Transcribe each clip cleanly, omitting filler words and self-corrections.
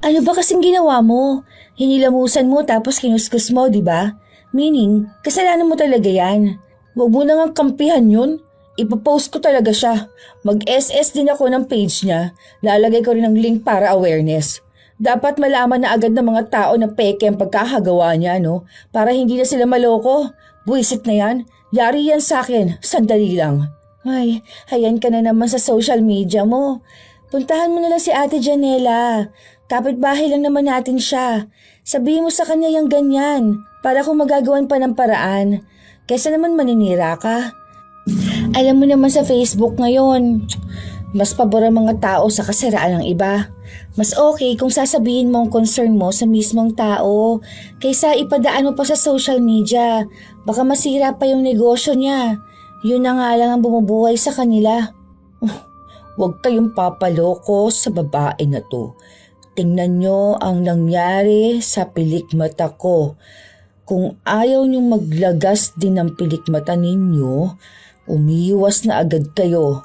Ano ba kasing ginawa mo? Hinilamusan mo tapos kinuskus mo, di ba? Meaning, kasalanan mo talaga yan. Huwag mo na ngang kampihan yun. Ipopost ko talaga siya. Mag-SS din ako ng page niya. Lalagay ko rin ng link para awareness. Dapat malaman na agad ng mga tao na peke ang pagkakagawa niya, no? Para hindi na sila maloko. Buisit na yan. Yari yan sa akin. Sandali lang. Ay, hayan ka na naman sa social media mo. Puntahan mo na lang si Ate Janela. Kapitbahay lang naman natin siya. Sabihin mo sa kanya yung ganyan para kung magagawan pa ng paraan. Kaysa naman maninira ka. Alam mo naman sa Facebook ngayon, mas pabor ang mga tao sa kasiraan ng iba. Mas okay kung sasabihin mo ang concern mo sa mismong tao kaysa ipadaan mo pa sa social media. Baka masira pa yung negosyo niya. Yun na nga lang ang bumubuhay sa kanila. Huwag kayong papaloko sa babae na to. Tingnan nyo ang nangyari sa pilikmata ko. Kung ayaw nyong maglagas din ng pilikmata ninyo, umiiwas na agad kayo.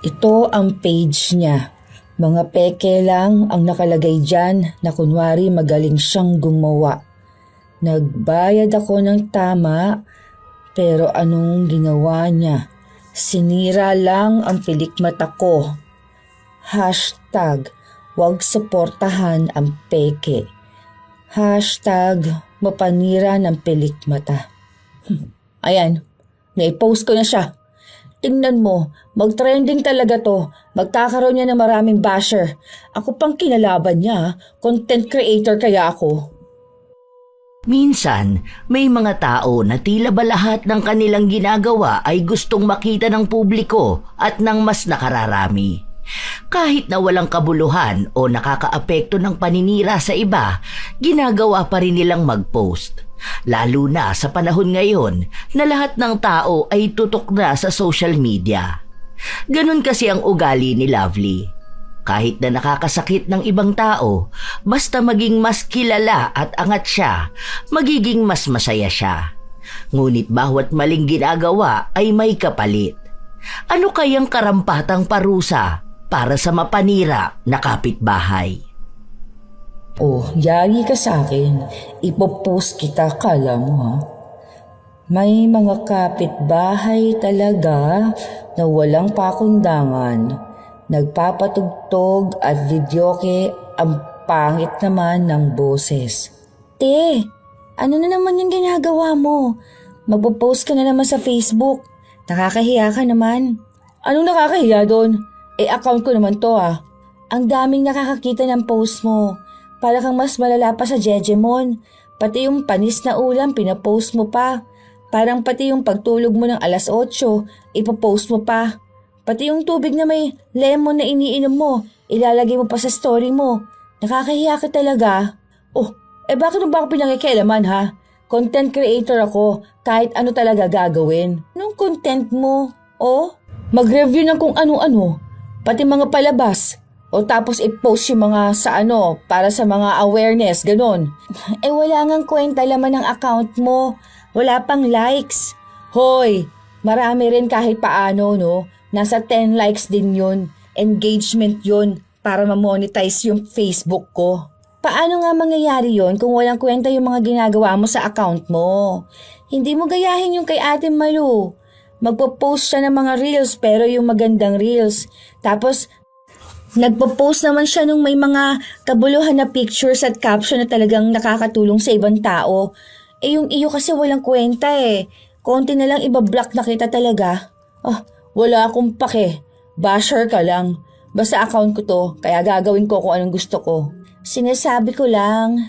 Ito ang page niya. Mga peke lang ang nakalagay dyan na kunwari magaling siyang gumawa. Nagbayad ako ng tama, pero anong ginawa niya? Sinira lang ang pilikmata ko. Hashtag, huwag suportahan ang peke. Hashtag, mapanira ng pilikmata. Ayan, naipost ko na siya. Tingnan mo, mag-trending talaga to. Magkakaroon niya ng maraming basher. Ako pang kinalaban niya, content creator kaya ako. Minsan, may mga tao na tila ba lahat ng kanilang ginagawa ay gustong makita ng publiko at ng mas nakararami. Kahit na walang kabuluhan o nakakaapekto ng paninira sa iba, ginagawa pa rin nilang mag-post. Lalo na sa panahon ngayon na lahat ng tao ay tutok na sa social media. Ganun kasi ang ugali ni Lovely. Kahit na nakakasakit ng ibang tao, basta maging mas kilala at angat siya, magiging mas masaya siya. Ngunit bawat maling ginagawa ay may kapalit. Ano kayang karampatang parusa para sa mapanira na kapitbahay? Oh, yari ka sa akin. Ipopost kita, kala mo ha? May mga kapitbahay talaga na walang pakundangan. Nagpapatugtog at videoke, ang pangit naman ng boses. Te, ano na naman yung ginagawa mo? Magpo-post ka na naman sa Facebook. Nakakahiya ka naman. Anong nakakahiya doon? Account ko naman to ah. Ang daming nakakakita ng post mo. Para kang mas malala pa sa Jejemon. Pati yung panis na ulam, pinapost mo pa. Parang pati yung pagtulog mo ng alas 8, ipopost mo pa. Pati yung tubig na may lemon na iniinom mo, ilalagay mo pa sa story mo. Nakakahiya ka talaga. Oh, bakit mo ba ako pinangikialaman ha? Content creator ako, kahit ano talaga gagawin. Anong content mo? Oh, mag-review ng kung ano-ano. Pati mga palabas. O tapos i-post yung mga sa para sa mga awareness, ganon. Wala ngang kwenta laman ng account mo. Wala pang likes. Hoy, marami rin kahit paano, no? Nasa 10 likes din yun. Engagement yun para ma-monetize yung Facebook ko. Paano nga mangyayari yun kung walang kwenta yung mga ginagawa mo sa account mo? Hindi mo gayahin yung kay Ate Malu. Magpo-post siya ng mga reels pero yung magandang reels. Tapos nagpo-post naman siya nung may mga kabuluhan na pictures at caption na talagang nakakatulong sa ibang tao. Yung iyo kasi walang kwenta eh. Konti na lang ibablock na kita talaga. Wala akong pake. Basher ka lang. Basta account ko to, kaya gagawin ko kung anong gusto ko. Sinasabi ko lang.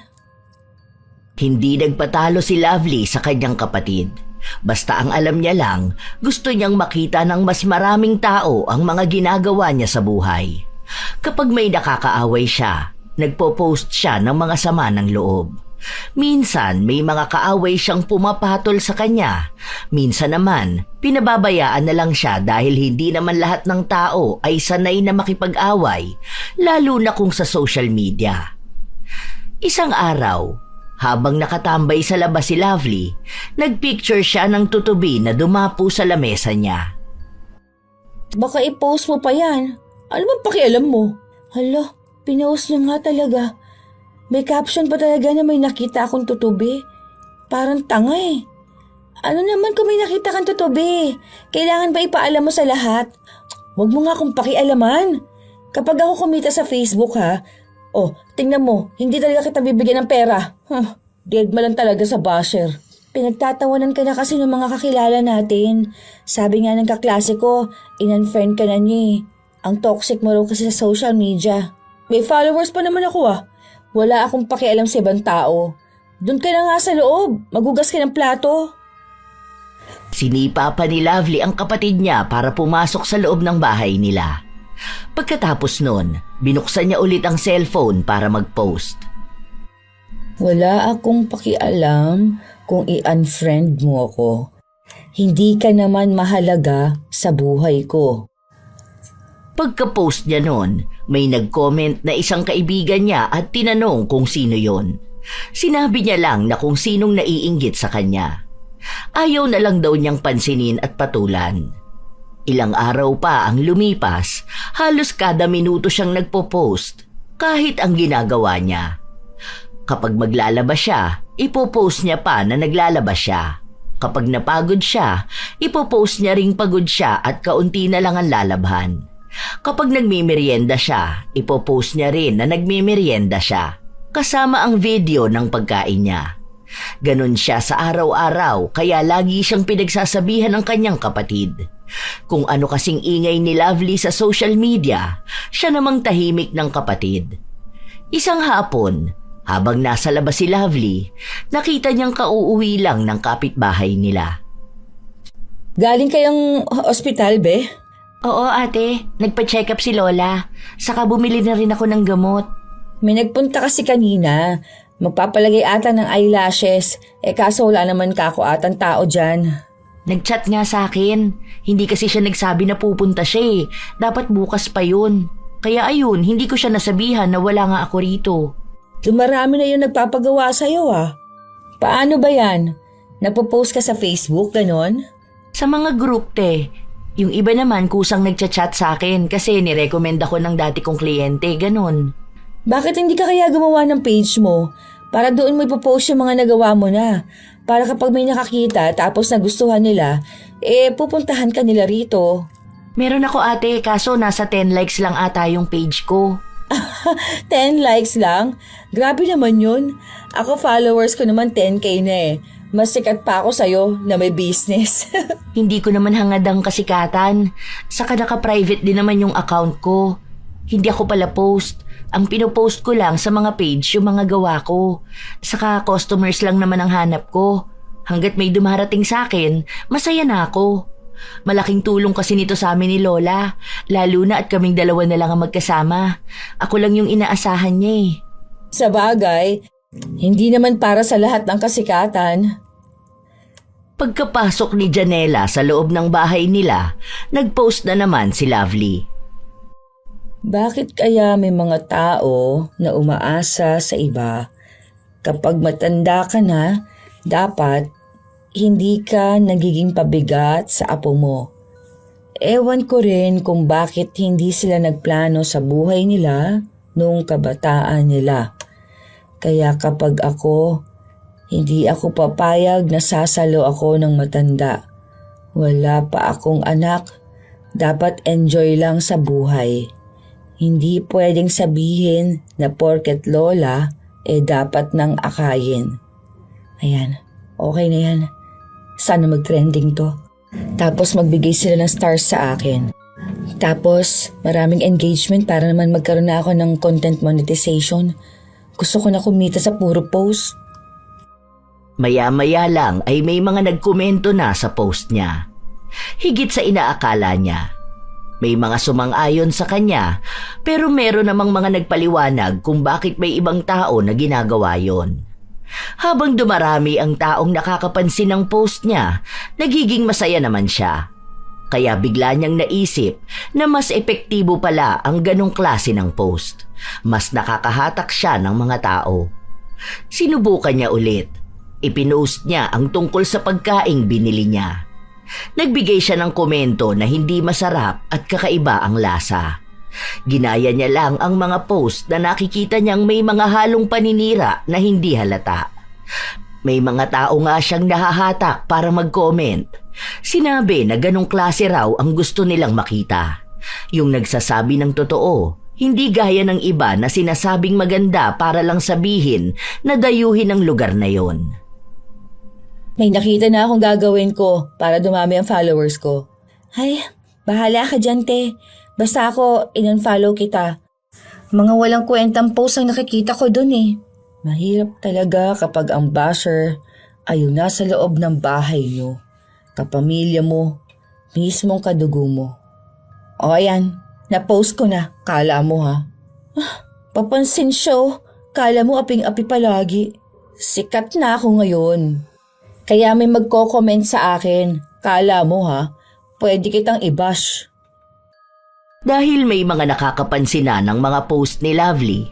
Hindi nagpatalo si Lovely sa kanyang kapatid. Basta ang alam niya lang, gusto niyang makita ng mas maraming tao ang mga ginagawa niya sa buhay. Kapag may nakakaaway siya, nagpo-post siya ng mga sama ng loob. Minsan may mga kaaway siyang pumapatol sa kanya. Minsan naman, pinababayaan na lang siya dahil hindi naman lahat ng tao ay sanay na makipag-away, lalo na kung sa social media. Isang araw, habang nakatambay sa labas si Lovely, nagpicture siya ng tutubi na dumapo sa lamesa niya. Baka i-post mo pa yan. Ano bang pakialam mo? Hala, pinost niya nga talaga. May caption pa talaga na may nakita akong tutubi. Parang tanga eh. Ano naman kung may nakita kang tutubi? Kailangan ba ipaalam mo sa lahat? Huwag mo nga akong pakialaman. Kapag ako kumita sa Facebook ha, tingnan mo, hindi talaga kita bibigyan ng pera. Dead ma lang talaga sa basher. Pinagtatawanan ka na kasi ng mga kakilala natin. Sabi nga ng kaklase ko, in-unfriend ka na niya eh. Ang toxic mo raw kasi sa social media. May followers pa naman ako ah. Wala akong pakialam sa ibang tao. Doon ka na nga sa loob. Magugas ka ng plato. Sinipa pa ni Lovely ang kapatid niya para pumasok sa loob ng bahay nila. Pagkatapos nun, binuksan niya ulit ang cellphone para mag-post. Wala akong pakialam kung i-unfriend mo ako. Hindi ka naman mahalaga sa buhay ko. Pagka-post niya nun, may nag-comment na isang kaibigan niya at tinanong kung sino yon. Sinabi niya lang na kung sinong naiinggit sa kanya. Ayaw na lang daw niyang pansinin at patulan. Ilang araw pa ang lumipas, halos kada minuto siyang nagpo-post, kahit ang ginagawa niya. Kapag maglalaba siya, ipopost niya pa na naglalaba siya. Kapag napagod siya, ipopost niya ring pagod siya at kaunti na lang ang lalabhan. Kapag nagmimerienda siya, ipopost niya rin na nagmimerienda siya, kasama ang video ng pagkain niya. Ganon siya sa araw-araw kaya lagi siyang pinagsasabihan ng kanyang kapatid. Kung ano kasing ingay ni Lovely sa social media, siya namang tahimik ng kapatid. Isang hapon, habang nasa labas si Lovely, nakita niyang kauuwi lang ng kapitbahay nila. Galing kayang ospital, be? Oo ate, nagpa-check up si Lola. Saka bumili na rin ako ng gamot. May nagpunta kasi kanina. Magpapalagay ata ng eyelashes. Kaso wala naman kako atang tao dyan. Nag-chat nga sa akin. Hindi kasi siya nagsabi na pupunta siya eh. Dapat bukas pa yun. Kaya ayun, hindi ko siya nasabihan na wala nga ako rito. Dumarami na yung nagpapagawa sa'yo ah. Paano ba yan? Napopost ka sa Facebook, ganon? Sa mga group te. Yung iba naman kusang nagchat-chat sa akin kasi nirecommend ako ng dati kong kliyente, ganon. Bakit hindi ka kaya gumawa ng page mo? Para doon mo ipopost yung mga nagawa mo na. Para kapag may nakakita tapos nagustuhan nila, pupuntahan ka nila rito. Meron ako ate, kaso nasa 10 likes lang ata yung page ko. 10 likes lang? Grabe naman yun. Ako followers ko naman 10K na eh. Mas sikat pa ako sa'yo na may business. Hindi ko naman hangad ang kasikatan. Saka naka-private din naman yung account ko. Hindi ako pala post. Ang pinopost ko lang sa mga page yung mga gawa ko. Saka customers lang naman ang hanap ko. Hanggat may dumarating sa akin, masaya na ako. Malaking tulong kasi nito sa amin ni Lola. Lalo na at kaming dalawa na lang ang magkasama. Ako lang yung inaasahan niya eh. Sa bagay, hindi naman para sa lahat ng kasikatan. Pagkapasok ni Janela sa loob ng bahay nila, nag-post na naman si Lovely. Bakit kaya may mga tao na umaasa sa iba? Kapag matanda ka na, dapat hindi ka nagiging pabigat sa apo mo. Ewan ko rin kung bakit hindi sila nagplano sa buhay nila noong kabataan nila. Kaya kapag ako, hindi ako papayag na sasalo ako ng matanda. Wala pa akong anak, dapat enjoy lang sa buhay. Hindi pwedeng sabihin na porket lola, dapat nang akayin. Ayan, okay na yan. Sana mag-trending to. Tapos magbigay sila ng stars sa akin. Tapos maraming engagement para naman magkaroon na ako ng content monetization. Gusto ko na kumita sa puro post. Maya-maya lang ay may mga nagkomento na sa post niya. Higit sa inaakala niya. May mga sumang-ayon sa kanya pero meron namang mga nagpaliwanag kung bakit may ibang tao na ginagawa yon. Habang dumarami ang taong nakakapansin ng post niya, nagiging masaya naman siya. Kaya bigla niyang naisip na mas epektibo pala ang ganong klase ng post. Mas nakakahatak siya ng mga tao. Sinubukan niya ulit. Ipinost niya ang tungkol sa pagkaing binili niya. Nagbigay siya ng komento na hindi masarap at kakaiba ang lasa. Ginaya niya lang ang mga post na nakikita niyang may mga halong paninira na hindi halata. May mga tao nga siyang nahahatak para mag-comment. Sinabi na ganong klase raw ang gusto nilang makita. Yung nagsasabi ng totoo, hindi gaya ng iba na sinasabing maganda para lang sabihin na dayuhin ang lugar na yon. May nakita na akong gagawin ko para dumami ang followers ko. Ay, bahala ka dyan, te. Basta ako, in-unfollow kita. Mga walang kwentang post ang nakikita ko dun eh. Mahirap talaga kapag ang basher ay yung nasa loob ng bahay nyo, kapamilya mo, mismong kadugo mo. O ayan, na-post ko na, kala mo ha. Papansin siya, kala mo aping-api palagi. Sikat na ako ngayon. Kaya may magko-comment sa akin, kala mo ha, pwede kitang i-bash. Dahil may mga nakakapansin na ng mga post ni Lovely,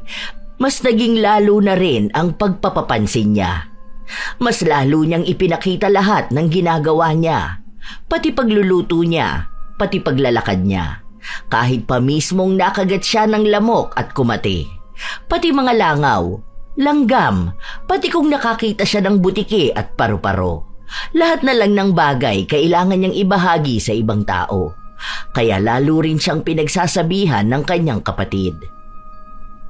mas naging lalo na rin ang pagpapapansin niya. Mas lalo niyang ipinakita lahat ng ginagawa niya, pati pagluluto niya, pati paglalakad niya. Kahit pa mismong nakagat siya ng lamok at kumati. Pati mga langaw, langgam, pati kung nakakita siya ng butike at paru-paro. Lahat na lang ng bagay kailangan niyang ibahagi sa ibang tao. Kaya lalo rin siyang pinagsasabihan ng kanyang kapatid.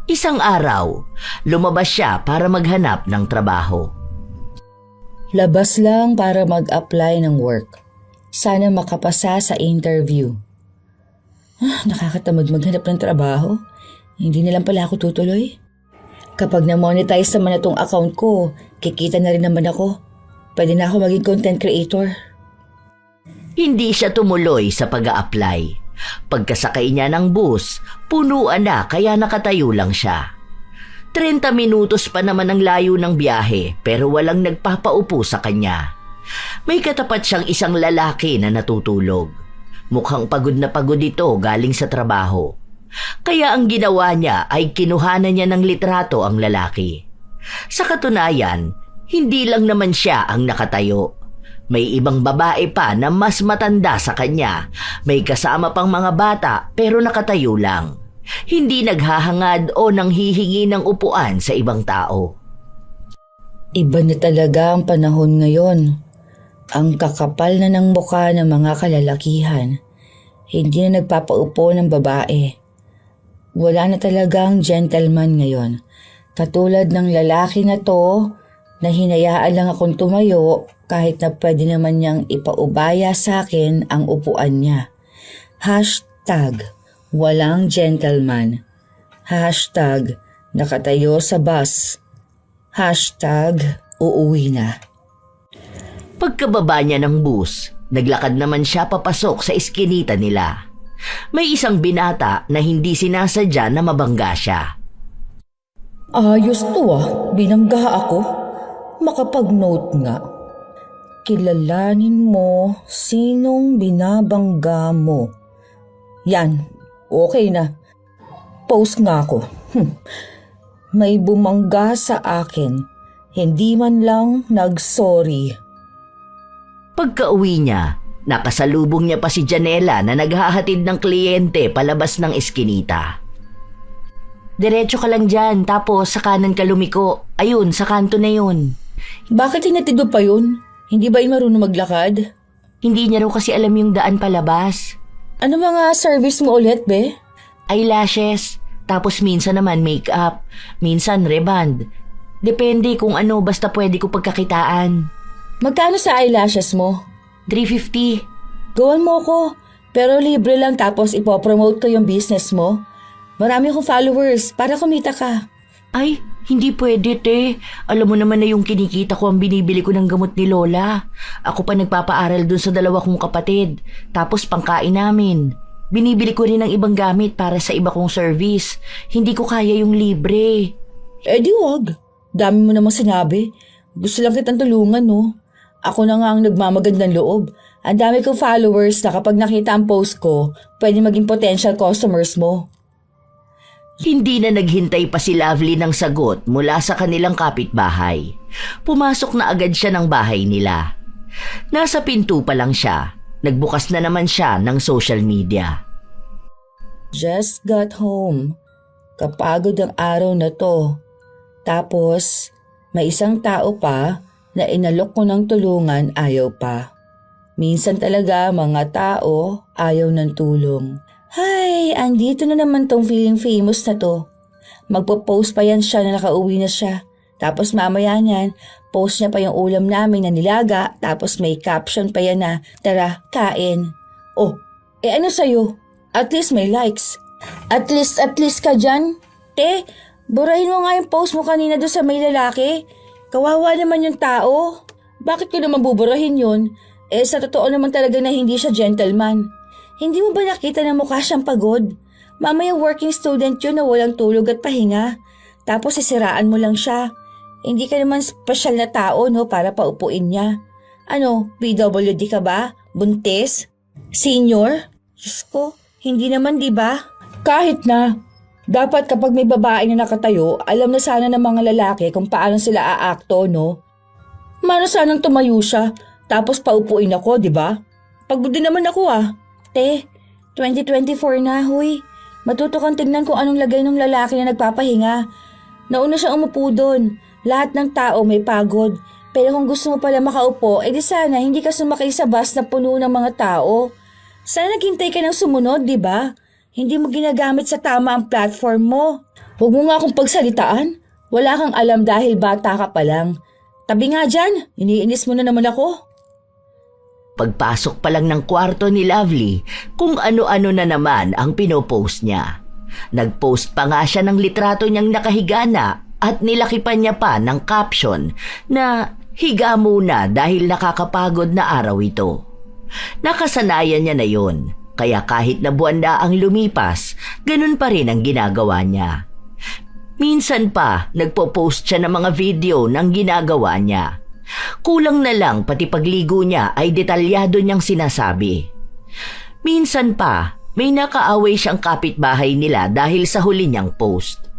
Isang araw, lumabas siya para maghanap ng trabaho. Labas lang para mag-apply ng work. Sana makapasa sa interview. Nakakatamad maghanap ng trabaho. Hindi na lang pala ako tutuloy. Kapag na-monetize naman na tong account ko, kikita na rin naman ako. Pwede na ako maging content creator. Hindi siya tumuloy sa pag-a-apply. Pagkasakay niya ng bus, punuan na kaya nakatayo lang siya. 30 minutos pa naman ang layo ng biyahe pero walang nagpapaupo sa kanya. May katapat siyang isang lalaki na natutulog. Mukhang pagod na pagod ito galing sa trabaho. Kaya ang ginawa niya ay kinuhanan niya ng litrato ang lalaki. Sa katunayan, hindi lang naman siya ang nakatayo. May ibang babae pa na mas matanda sa kanya. May kasama pang mga bata pero nakatayo lang. Hindi naghahangad o nanghihingi ng upuan sa ibang tao. Iba na talaga ang panahon ngayon. Ang kakapal na ng mukha ng mga kalalakihan. Hindi na nagpapaupo ng babae. Wala na talagang gentleman ngayon. Katulad ng lalaki na to na hinayaan lang akong tumayo kahit na pwede naman niyang ipaubaya sa akin ang upuan niya. #walang gentleman. #nakatayo sa bus. #uuwi na. Pagkababa niya ng bus, naglakad naman siya papasok sa eskinita nila. May isang binata na hindi sinasadya na mabangga siya. Ayos to binangga ako. Makapag-note nga. Kilalanin mo sinong binabangga mo. Yan, okay na. Post nga ako. May bumangga sa akin. Hindi man lang nag-sorry. Pagka-uwi niya, nakasalubong niya pa si Janela na naghahatid ng kliyente palabas ng eskinita. Diretso ka lang dyan, tapos sa kanan ka lumiko. Ayun, sa kanto na yun. Bakit hinatid mo pa yun? Hindi ba yun marunong maglakad? Hindi niya raw kasi alam yung daan palabas. Ano mga service mo ulit, be? Eyelashes, tapos minsan naman makeup, minsan reband. Depende kung ano, basta pwede ko pagkakitaan. Magkano sa eyelashes mo? $350. Gawan mo ko. Pero libre lang tapos ipopromote ko yung business mo. Marami akong followers para kumita ka. Ay, hindi pwede, te. Alam mo naman na yung kinikita ko ang binibili ko ng gamot ni Lola. Ako pa nagpapaaral dun sa 2 kong kapatid. Tapos pangkain namin. Binibili ko rin ng ibang gamit para sa iba kong service. Hindi ko kaya yung libre. Di wag. Dami mo namang sinabi. Gusto lang kitang tulungan, no? Ako na nga ang nagmamagandang loob. Ang dami kong followers na kapag nakita ang post ko, pwede maging potential customers mo. Hindi na naghintay pa si Lovely ng sagot mula sa kanilang kapitbahay. Pumasok na agad siya ng bahay nila. Nasa pinto pa lang siya, nagbukas na naman siya ng social media. Just got home. Kapagod ang araw na to. Tapos, may isang tao pa na inalok ko ng tulungan, ayaw pa. Minsan talaga mga tao ayaw ng tulong. Hay, andito na naman tong feeling famous na to. Magpo-post pa yan siya na nakauwi na siya. Tapos mamaya niyan, post niya pa yung ulam namin na nilaga, tapos may caption pa yan na, tara, kain. Oh, ano sa'yo? At least may likes. At least ka dyan. Te, burahin mo nga yung post mo kanina doon sa may lalaki. Kawawa naman yung tao. Bakit ko naman buburahin yun? Sa totoo naman talaga na hindi siya gentleman. Hindi mo ba nakita na mukha siyang pagod? Mamaya working student yun na walang tulog at pahinga. Tapos sisiraan mo lang siya. Hindi ka naman special na tao, no, para paupuin niya. Ano, PWD ka ba? Buntis? Senior? Diyos ko, hindi naman, di ba? Kahit na. Dapat kapag may babae na nakatayo, alam na sana ng mga lalaki kung paano sila aakto, no? Mano sanang tumayo siya, tapos paupuin ako, di ba? Pagod din naman ako, ah. Te, 2024 na, huy. Matuto kang tignan kung anong lagay ng lalaki na nagpapahinga. Nauna siya umupo doon. Lahat ng tao may pagod. Pero kung gusto mo pala makaupo, edi sana hindi ka sumakay sa bus na puno ng mga tao. Sana naghintay ka ng sumunod, di ba? Hindi mo ginagamit sa tama ang platform mo. Huwag mo nga akong pagsalitaan. Wala kang alam dahil bata ka pa lang. Tabi nga dyan, iniinis mo na naman ako. Pagpasok pa lang ng kwarto ni Lovely, kung ano-ano na naman ang pinopost niya. Nagpost pa nga siya ng litrato niyang nakahiga na at nilakipan niya pa ng caption na higa muna dahil nakakapagod na araw ito. Nakasanayan niya na yon, kaya kahit na buwan na ang lumipas, ganun pa rin ang ginagawa niya. Minsan pa nagpo-post siya ng mga video ng ginagawa niya. Kulang na lang pati pagligo niya ay detalyado niyang sinasabi. Minsan pa may nakaaway siyang kapitbahay nila dahil sa huli niyang post.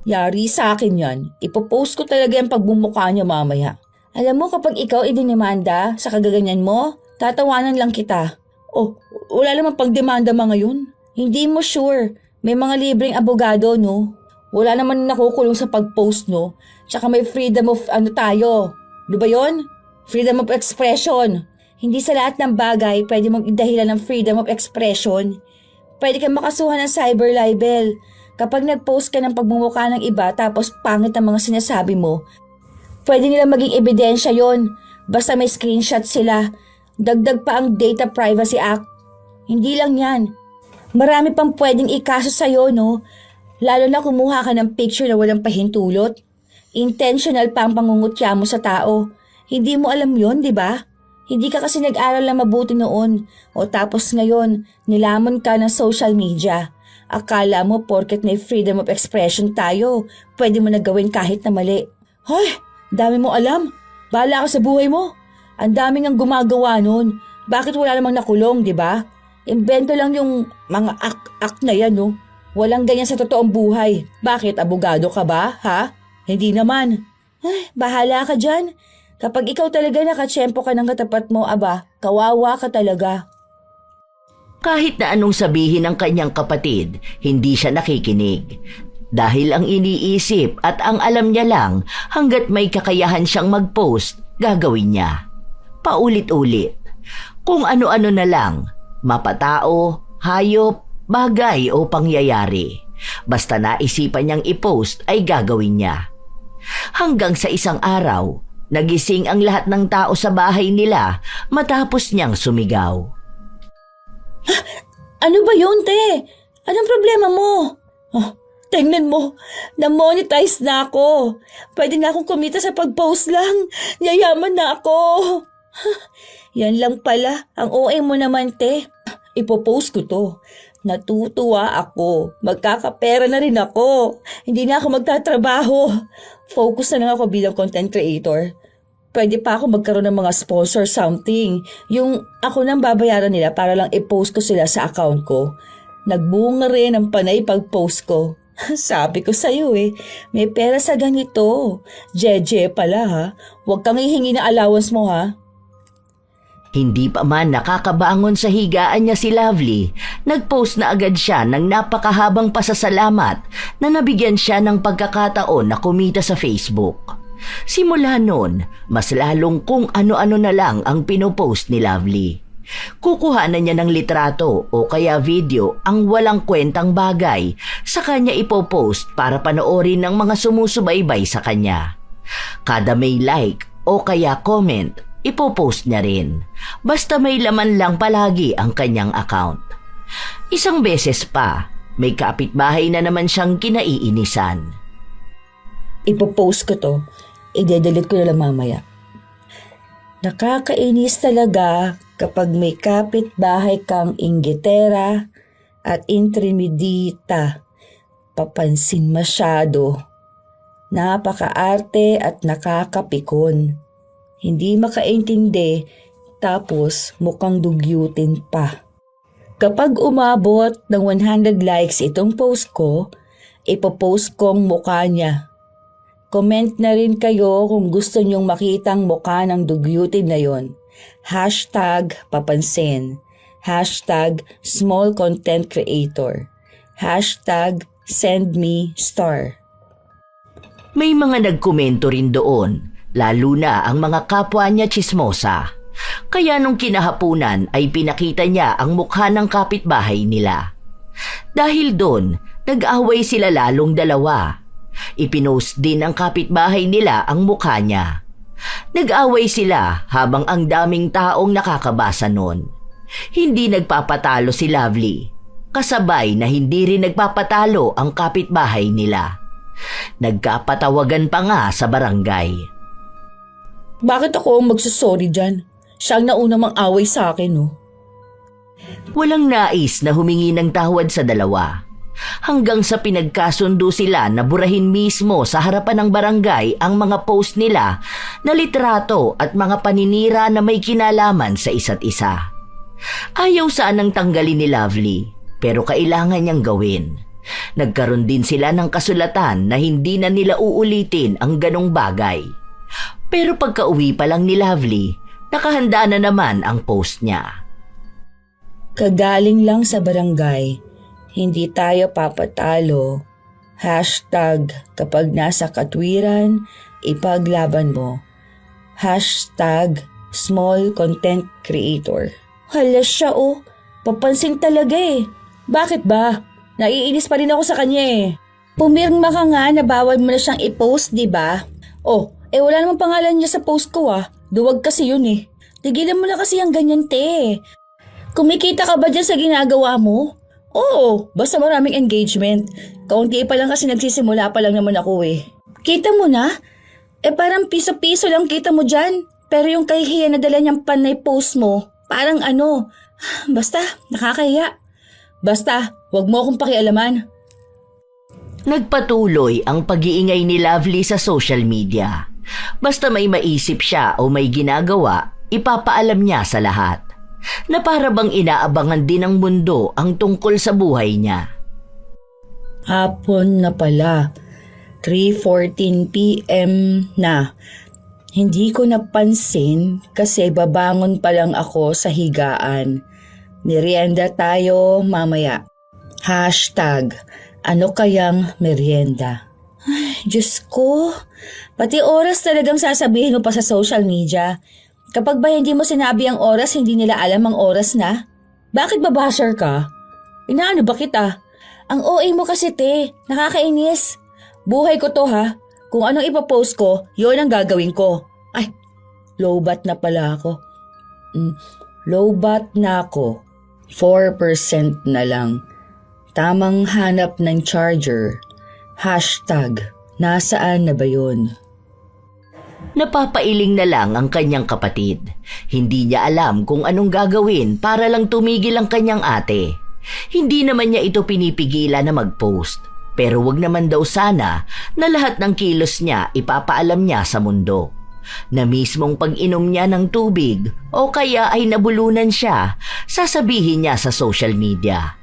Yari sa akin yan. Ipopost ko talaga yung pagbumukha niya mamaya. Alam mo kapag ikaw idinimanda sa kagaganyan mo, tatawanan lang kita. Oh, wala naman pagdemanda mga yun. Hindi mo sure. May mga libreng abogado, no? Wala naman nakukulong sa pag-post, no? Tsaka may freedom of tayo. Di ba yun? Freedom of expression. Hindi sa lahat ng bagay pwede mong idahilan ng freedom of expression. Pwede kang makasuhan ng cyber libel. Kapag nag-post ka ng pagmumukha ng iba tapos pangit ang mga sinasabi mo, pwede nila maging ebidensya yon. Basta may screenshot sila. Dagdag pa ang Data Privacy Act. Hindi lang yan. Marami pang pwedeng ikaso sa'yo, no? Lalo na kumuha ka ng picture na walang pahintulot. Intentional pa ang pangungutya mo sa tao. Hindi mo alam yon, di ba? Hindi ka kasi nag-aral na mabuti noon. O tapos ngayon, nilamon ka ng social media. Akala mo porket may freedom of expression tayo, pwede mo na gawin kahit na mali. Hoy, dami mo alam. Bahala ka sa buhay mo. Ang daming ang gumagawa nun. Bakit wala namang nakulong, di ba? Invento lang yung mga act na yan, no? Walang ganyan sa totoong buhay. Bakit, abogado ka ba, ha? Hindi naman. Ay, bahala ka dyan. Kapag ikaw talaga nakatsyempo ka ng katapat mo, aba, kawawa ka talaga. Kahit na anong sabihin ng kanyang kapatid, hindi siya nakikinig. Dahil ang iniisip at ang alam niya lang, hanggat may kakayahan siyang mag-post, gagawin niya. Paulit-ulit. Kung ano-ano na lang, mapatao, hayop, bagay o pangyayari. Basta naisipan niyang i-post ay gagawin niya. Hanggang sa isang araw, nagising ang lahat ng tao sa bahay nila matapos niyang sumigaw. Ano ba yun, te? Anong problema mo? Oh, tingnan mo, na-monetize na ako. Pwede na akong kumita sa pag-post lang. Yayaman na ako. Yan lang pala, ang OA mo naman, te. Ipopost ko to. Natutuwa ako. Magkakapera na rin ako. Hindi na ako magtatrabaho. Focus na lang ako bilang content creator. Pwede pa ako magkaroon ng mga sponsor something. Yung ako nang babayaran nila para lang i-post ko sila sa account ko. Nagbunga rin ang panay pag-post ko. Sabi ko sa'yo may pera sa ganito. Jeje pala ha. Huwag kang hihingi na allowance mo ha. Hindi pa man nakakabangon sa higaan niya si Lovely, nagpost na agad siya ng napakahabang pasasalamat na nabigyan siya ng pagkakataon na kumita sa Facebook. Simula noon, mas lalong kung ano-ano na lang ang pinopost ni Lovely. Kukuhanan niya ng litrato o kaya video ang walang kwentang bagay sa kanya ipopost para panoorin ng mga sumusubaybay sa kanya. Kada may like o kaya comment, ipopost niya rin. Basta may laman lang palagi ang kanyang account. Isang beses pa, may kapitbahay na naman siyang kinaiinisan. Ipopost ko to. I-delete ko na lang mamaya. Nakakainis talaga kapag may kapitbahay kang inggitera at intrimidita. Papansin masyado. Napakaarte at nakakapikon. Hindi makaintindi, tapos mukhang dugyutin pa. Kapag umabot ng 100 likes itong post ko, ipopost kong mukha niya. Comment na rin kayo kung gusto nyong makitang mukha ng dugyutin na yon. #papansin. #small content creator. #sendme*. May mga nagkomento rin doon, lalo na ang mga kapwa niya tsismosa. Kaya nung kinahapunan ay pinakita niya ang mukha ng kapitbahay nila. Dahil doon, nag-away sila lalong dalawa. Ipinost din ng kapitbahay nila ang mukha niya. Nag-away sila habang ang daming taong nakakabasa noon. Hindi nagpapatalo si Lovely, kasabay na hindi rin nagpapatalo ang kapitbahay nila. Nagkapatawagan pa nga sa barangay. Bakit ako ang magsasorry dyan? Siya ang nauna mang away sa akin, no? Walang nais na humingi ng tawad sa dalawa. Hanggang sa pinagkasundo sila na burahin mismo sa harapan ng barangay ang mga post nila na litrato at mga paninira na may kinalaman sa isa't isa. Ayaw sanang tanggalin ni Lovely, pero kailangan niyang gawin. Nagkaroon din sila ng kasulatan na hindi na nila uulitin ang ganong bagay. Pero pagka-uwi pa lang ni Lovely, nakahanda na naman ang post niya. Kagaling lang sa barangay. Hindi tayo papatalo. #kapag nasa katwiran, ipaglaban mo. #small content creator. Hala siya oh. Papansin talaga eh. Bakit ba? Naiinis pa rin ako sa kanya eh. Pumirma ka nga na bawal mo na siyang i-post, di ba? Oh, wala namang pangalan niya sa post ko ah. Duwag kasi yun eh. Tigilan mo na kasi ang ganyan te. Kumikita ka ba dyan sa ginagawa mo? Oo, basta maraming engagement. Kaunti pa lang kasi nagsisimula pa lang naman ako eh. Kita mo na? Parang piso-piso lang kita mo dyan. Pero yung kahihiyan na dala niyang panay post mo, parang ano, basta nakakahiya. Basta, wag mo akong pakialaman. Nagpatuloy ang pag-iingay ni Lovely sa social media. Basta may maisip siya o may ginagawa, ipapaalam niya sa lahat. Na para bang inaabangan din ng mundo ang tungkol sa buhay niya. Hapon na pala. 3:14 p.m. na. Hindi ko napansin kasi babangon pa lang ako sa higaan. Merienda tayo mamaya. #ano kayang merienda? Ay, Diyos ko. Pati oras talagang sasabihin mo pa sa social media. Kapag ba hindi mo sinabi ang oras, hindi nila alam ang oras na? Bakit ba basher ka? Inaano ba kita? Ang OA mo kasi te, nakakainis. Buhay ko to ha. Kung anong ipopost ko, yun ang gagawin ko. Ay, lowbat na pala ako. Lowbat na ako. 4% na lang. Tamang hanap ng charger. #nasaan na ba yun? Napapailing na lang ang kanyang kapatid. Hindi niya alam kung anong gagawin para lang tumigil ang kanyang ate. Hindi naman niya ito pinipigilan na mag-post. Pero wag naman daw sana na lahat ng kilos niya ipapaalam niya sa mundo. Na mismong pag-inom niya ng tubig o kaya ay nabulunan siya, sasabihin niya sa social media.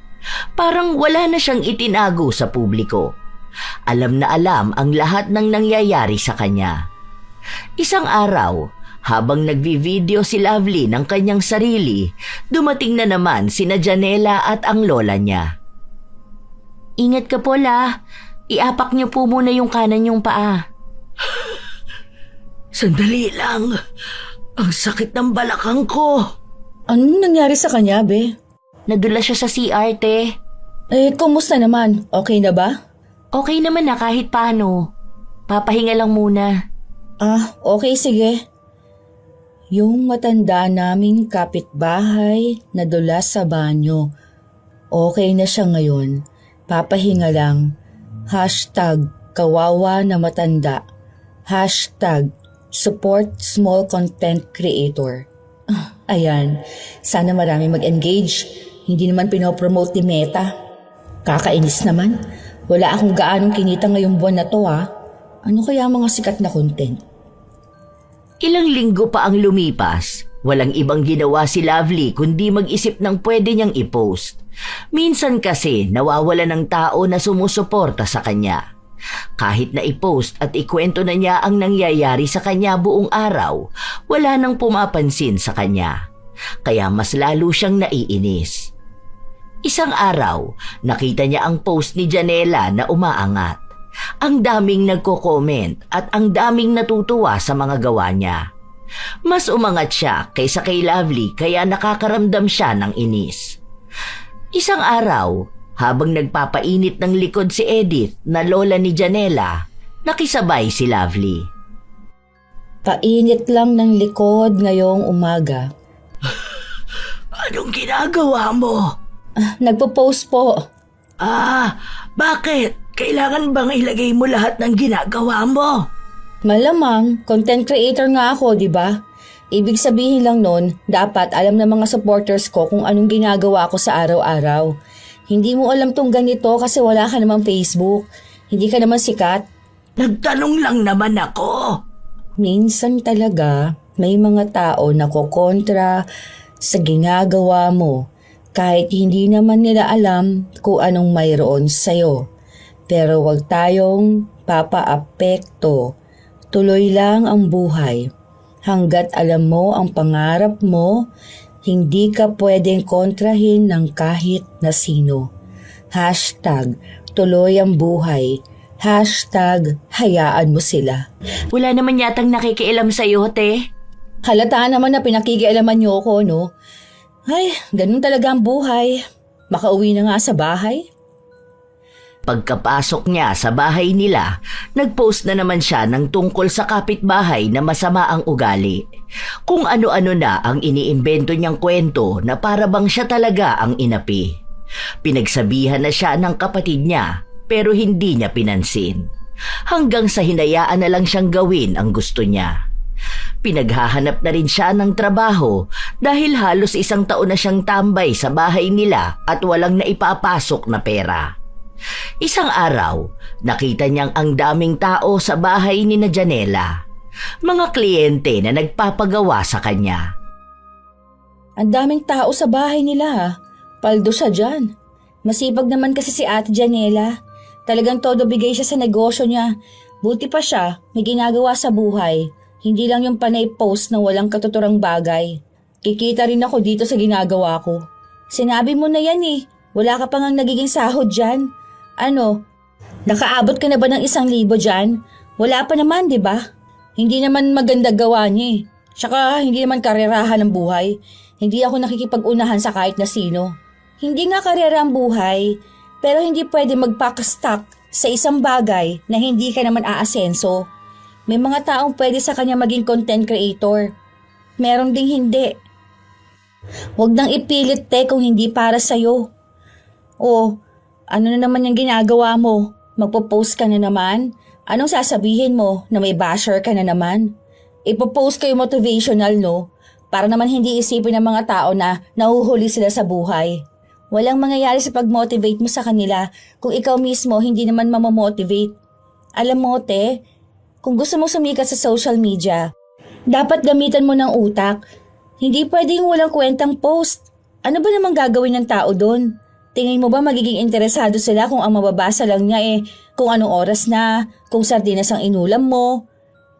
Parang wala na siyang itinago sa publiko. Alam na alam ang lahat ng nangyayari sa kanya. Isang araw, Habang nagvi-video si Lovely ng kanyang sarili, dumating na naman sina Janela at ang lola niya. Ingat ka po, La. Iapak niyo po muna yung kanan yung paa. Sandali lang. Ang sakit ng balakang ko. Anong nangyari sa kanya, be? Nadula siya sa CR, te. Kumusta naman? Okay na ba? Okay naman na kahit paano. Papahinga lang muna. Okay, sige. Yung matanda naming kapitbahay nadula sa banyo. Okay na siya ngayon. Papahinga lang. #kawawa na matanda. #support small content creator. Ayan, sana marami mag-engage. Hindi naman pinopromote ni Meta. Kakainis naman. Wala akong gaanong kinita ngayong buwan na to Ano kaya ang mga sikat na content? Ilang linggo pa ang lumipas. Walang ibang ginawa si Lovely kundi mag-isip ng pwede niyang i-post. Minsan kasi nawawala ng tao na sumusuporta sa kanya. Kahit na i-post at ikwento na niya ang nangyayari sa kanya buong araw, wala nang pumapansin sa kanya. Kaya mas lalo siyang naiinis. Isang araw, nakita niya ang post ni Janela na umaangat. Ang daming nagko-comment at ang daming natutuwa sa mga gawa niya. Mas umangat siya kaysa kay Lovely kaya nakakaramdam siya ng inis. Isang araw, habang nagpapainit ng likod si Edith na lola ni Janela, nakisabay si Lovely. Painit lang ng likod ngayong umaga. Anong ginagawa mo? Nagpo-post po. Bakit? Kailangan bang ilagay mo lahat ng ginagawa mo? Malamang, content creator nga ako, di ba? Ibig sabihin lang nun, dapat alam ng mga supporters ko kung anong ginagawa ko sa araw-araw. Hindi mo alam tong ganito kasi wala ka namang Facebook. Hindi ka naman sikat. Nagtanong lang naman ako. Minsan talaga, may mga tao na kokontra sa ginagawa mo kahit hindi naman nila alam kung anong mayroon sa'yo. Pero wag tayong papaapekto. Tuloy lang ang buhay. Hanggat alam mo ang pangarap mo, hindi ka pwedeng kontrahin ng kahit na sino. #tuloy ang buhay. #hayaan mo sila. Wala naman yatang nakikialam sa'yo, te. Halata naman na pinakikialaman niyo ako, no? Ay, ganun talaga ang buhay. Makauwi na nga sa bahay. Pagkapasok niya sa bahay nila, nagpost na naman siya ng tungkol sa kapitbahay na masama ang ugali. Kung ano-ano na ang iniimbento niyang kwento na para bang siya talaga ang inapi. Pinagsabihan na siya ng kapatid niya pero hindi niya pinansin. Hanggang sa hinayaan na lang siyang gawin ang gusto niya. Pinaghahanap na rin siya ng trabaho dahil halos 1 taon na siyang tambay sa bahay nila at walang naipapasok na pera. Isang araw, nakita niyang ang daming tao sa bahay ni na Janela. Mga kliyente na nagpapagawa sa kanya. Ang daming tao sa bahay nila. Paldo siya dyan. Masipag naman kasi si Ate Janela. Talagang todo bigay siya sa negosyo niya. Buti pa siya, may ginagawa sa buhay. Hindi lang yung panay post na walang katuturang bagay. Kikita rin ako dito sa ginagawa ko. Sinabi mo na yan Wala ka pa ngang nagiging sahod dyan. Ano? Nakaabot ka na ba ng 1,000 dyan? Wala pa naman, di ba? Hindi naman maganda gawa niya Tsaka hindi naman karerahan ng buhay. Hindi ako nakikipag-unahan sa kahit na sino. Hindi nga karera ang buhay, pero hindi pwede magpakastuck sa isang bagay na hindi ka naman aasenso. May mga taong pwede sa kanya maging content creator. Meron ding hindi. Huwag nang ipilit kung hindi para sa'yo. Ano na naman yung ginagawa mo? Magpo-post ka na naman? Anong sasabihin mo na may basher ka na naman? Ipo-post kayo motivational, no? Para naman hindi isipin ng mga tao na nahuhuli sila sa buhay. Walang mangyayari sa pag-motivate mo sa kanila kung ikaw mismo hindi naman mamamotivate. Alam mo, kung gusto mong sumikat sa social media, dapat gamitan mo ng utak. Hindi pwedeng walang kwentang post. Ano ba namang gagawin ng tao doon? Tingin mo ba magiging interesado sila kung ang mababasa lang niya kung anong oras na, kung sardinas ang inulam mo?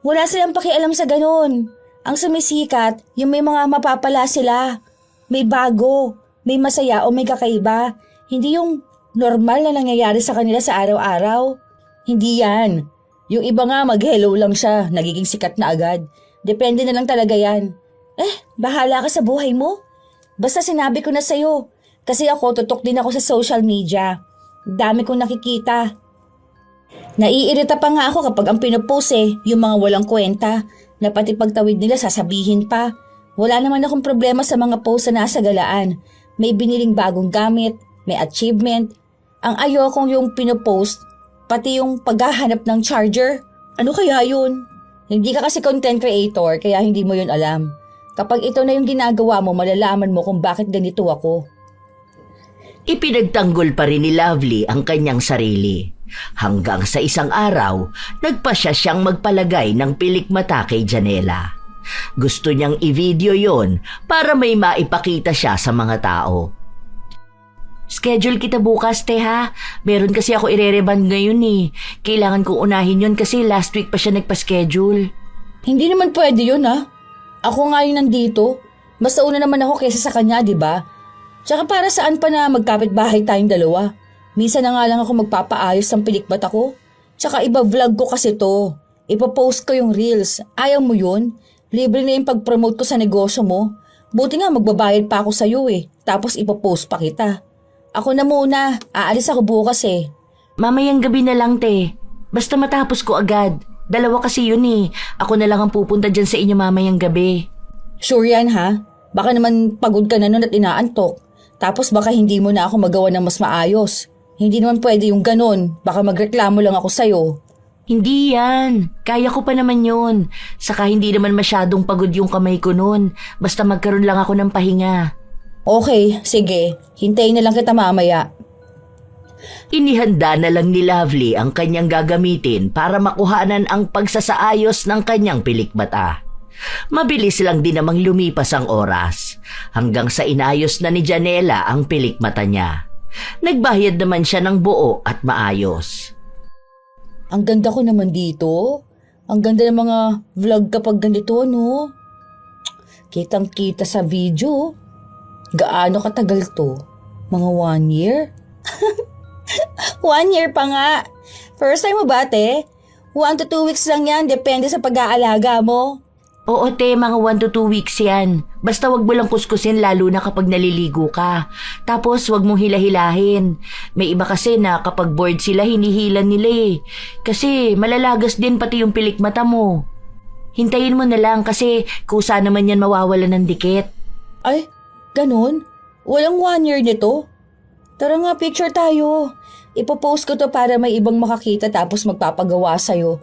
Wala silang pakialam sa ganun. Ang sumisikat, yung may mga mapapala sila. May bago, may masaya o may kakaiba. Hindi yung normal na nangyayari sa kanila sa araw-araw. Hindi yan. Yung iba nga mag-hello lang siya, nagiging sikat na agad. Depende na lang talaga yan. Bahala ka sa buhay mo. Basta sinabi ko na sa'yo. Kasi ako, tutok din ako sa social media. Dami kong nakikita. Naiirita pa nga ako kapag ang pinopost yung mga walang kwenta. Na pati pagtawid nila sasabihin pa. Wala naman akong problema sa mga post na nasa galaan. May biniling bagong gamit, may achievement. Ang ayokong yung pinopost, pati yung paghahanap ng charger. Ano kaya yun? Hindi ka kasi content creator kaya hindi mo yun alam. Kapag ito na yung ginagawa mo, malalaman mo kung bakit ganito ako. Ipinagtanggol pa rin ni Lovely ang kanyang sarili. Hanggang sa isang araw, nagpasya siyang magpalagay ng pilikmata kay Janela. Gusto niyang i-video yon para may maipakita siya sa mga tao. Schedule kita bukas, te ha. Meron kasi ako irereband ngayon eh. Kailangan kong unahin yon kasi last week pa siya nagpa-schedule. Hindi naman pwede yun ha. Ako nga yung nandito. Mas una naman ako kaysa sa kanya, di ba? Tsaka para saan pa na magkapit-bahay tayong dalawa? Minsan na nga lang ako magpapaayos ng pilikmata ko. Tsaka iba-vlog ko kasi to. Ipapost ko yung reels. Ayaw mo yun? Libre na yung pag-promote ko sa negosyo mo. Buti nga magbabayad pa ako sa'yo eh. Tapos ipapost pa kita. Ako na muna. Aalis ako bukas eh. Mamayang gabi na lang, te. Basta matapos ko agad. Dalawa kasi yun eh. Ako na lang ang pupunta dyan sa inyo mamayang gabi. Sure yan ha? Baka naman pagod ka na nun at inaantok. Tapos baka hindi mo na ako magawa ng mas maayos. Hindi naman pwede yung ganun. Baka magreklamo lang ako sa'yo. Hindi yan. Kaya ko pa naman yun. Saka hindi naman masyadong pagod yung kamay ko nun. Basta magkaroon lang ako ng pahinga. Okay, sige. Hintayin na lang kita mamaya. Inihanda na lang ni Lovely ang kanyang gagamitin para makuhanan ang pagsasaayos ng kanyang pilikmata. Mabilis lang din namang lumipas ang oras hanggang sa inayos na ni Janela ang pilikmata niya. Nagbayad naman siya ng buo at maayos. Ang ganda ko naman dito. Ang ganda ng mga vlog kapag ganito, no? Kitang-kita sa video. Gaano katagal to? Mga 1 year? 1 year pa nga. First time mo ba, te? 1 to 2 weeks lang yan, depende sa pag-aalaga mo. Oo, te, mga 1 to 2 weeks yan. Basta wag mo lang kuskusin lalo na kapag naliligo ka. Tapos wag mong hilahilahin. May iba kasi na kapag bored sila, hinihilan nila eh. Kasi malalagas din pati yung pilikmata mo. Hintayin mo na lang kasi kusa naman yan mawawala ng dikit. Ay, ganun? Walang 1 year nito? Tara nga, picture tayo. Ipopost ko to para may ibang makakita tapos magpapagawa sa'yo.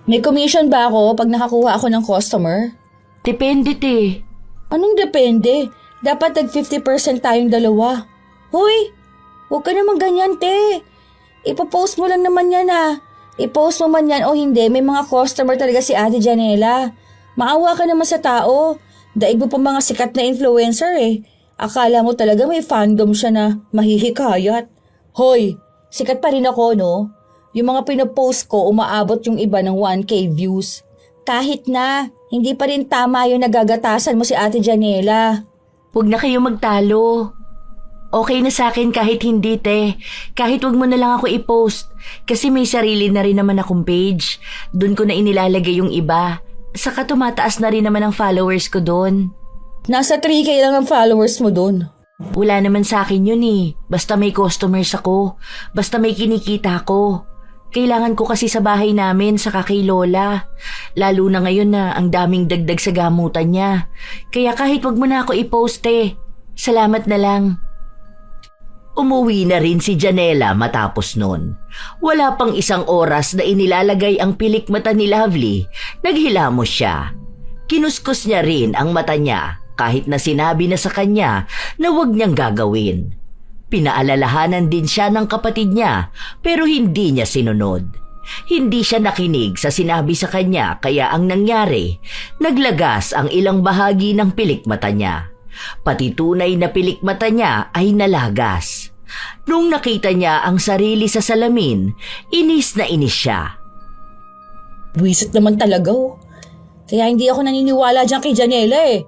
May commission ba ako pag nakakuha ako ng customer? Depende, te. Anong depende? Dapat tag 50% tayong dalawa. Hoy, huwag ka naman ganyan, te. Ipopost mo lang naman yan ah. I-post mo man yan o hindi, may mga customer talaga si Ate Janela. Maawa ka naman sa tao. Daig mo pa mga sikat na influencer eh. Akala mo talaga may fandom siya na mahihikayat. Hoy, sikat pa rin ako no? Yung mga pinopost ko, umaabot yung iba ng 1K views. Kahit na, hindi pa rin tama yung nagagatasan mo si Ate Janela. Huwag na kayo magtalo. Okay na sa akin kahit hindi, te. Kahit wag mo na lang ako i-post. Kasi may sarili na rin naman akong page. Doon ko na inilalagay yung iba. Saka tumataas na rin naman ang followers ko doon. Nasa 3K lang ang followers mo doon. Wala naman sa akin yun eh. Basta may customers ako. Basta may kinikita ko. Kailangan ko kasi sa bahay namin saka kay Lola. Lalo na ngayon na ang daming dagdag sa gamutan niya. Kaya kahit wag mo na ako i-post eh. Salamat na lang. Umuwi na rin si Janela matapos nun. Wala pang isang oras na inilalagay ang pilikmata ni Lovely. Naghilamos siya. Kinuskus niya rin ang mata niya kahit na sinabi na sa kanya na wag niyang gagawin. Pinaalalahanan din siya ng kapatid niya pero hindi niya sinunod. Hindi siya nakinig sa sinabi sa kanya kaya ang nangyari, naglagas ang ilang bahagi ng pilikmata niya. Pati tunay na pilikmata niya ay nalagas. Nung nakita niya ang sarili sa salamin, inis na inis siya. Buwisit naman talaga oh. Kaya hindi ako naniniwala dyan kay Janela eh.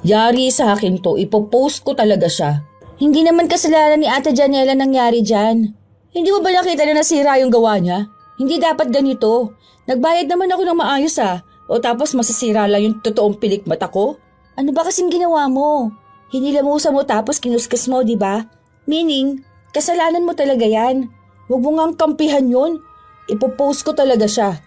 Yari sa akin to, ipopost ko talaga siya. Hindi naman kasalanan ni Ate Janela nangyari dyan. Hindi mo ba nakita na nasira yung gawa niya? Hindi dapat ganito. Nagbayad naman ako ng maayos O tapos masasira lang yung totoong pilikmata ko? Ano ba kasing ginawa mo? Hinilamusa mo tapos kinuskas mo, di ba? Meaning, kasalanan mo talaga yan. Huwag mo ngang kampihan yun. Ipopost ko talaga siya.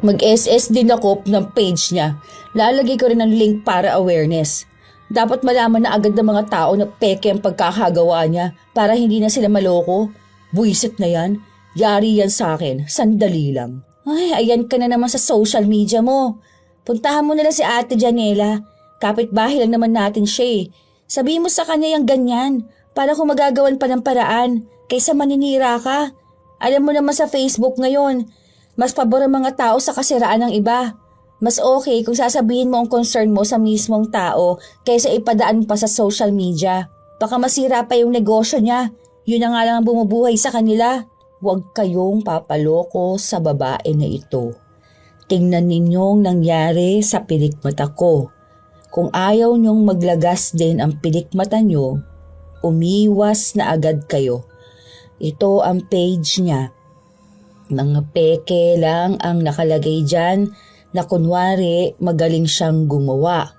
Mag-SS din ako ng page niya. Lalagay ko rin ng link para awareness. Dapat malaman na agad ng mga tao na peke ang pagkakagawa niya para hindi na sila maloko. Buisit na yan. Yari yan sa akin. Sandali lang. Ay, ayan ka na naman sa social media mo. Puntahan mo na lang si Ate Janela. Kapitbahay lang naman natin siya eh. Sabihin mo sa kanya yung ganyan para kung magagawan pa ng paraan kaysa maninira ka. Alam mo naman sa Facebook ngayon, mas pabor ang mga tao sa kasiraan ng iba. Mas okay kung sasabihin mo ang concern mo sa mismong tao kaysa ipadaan pa sa social media. Baka masira pa yung negosyo niya. Yun na nga lang ang bumubuhay sa kanila. Huwag kayong papaloko sa babae na ito. Tingnan ninyong nangyari sa pilikmata ko. Kung ayaw niyong maglagas din ang pilikmata niyo, umiwas na agad kayo. Ito ang page niya. Mga peke lang ang nakalagay dyan na kunwari magaling siyang gumawa.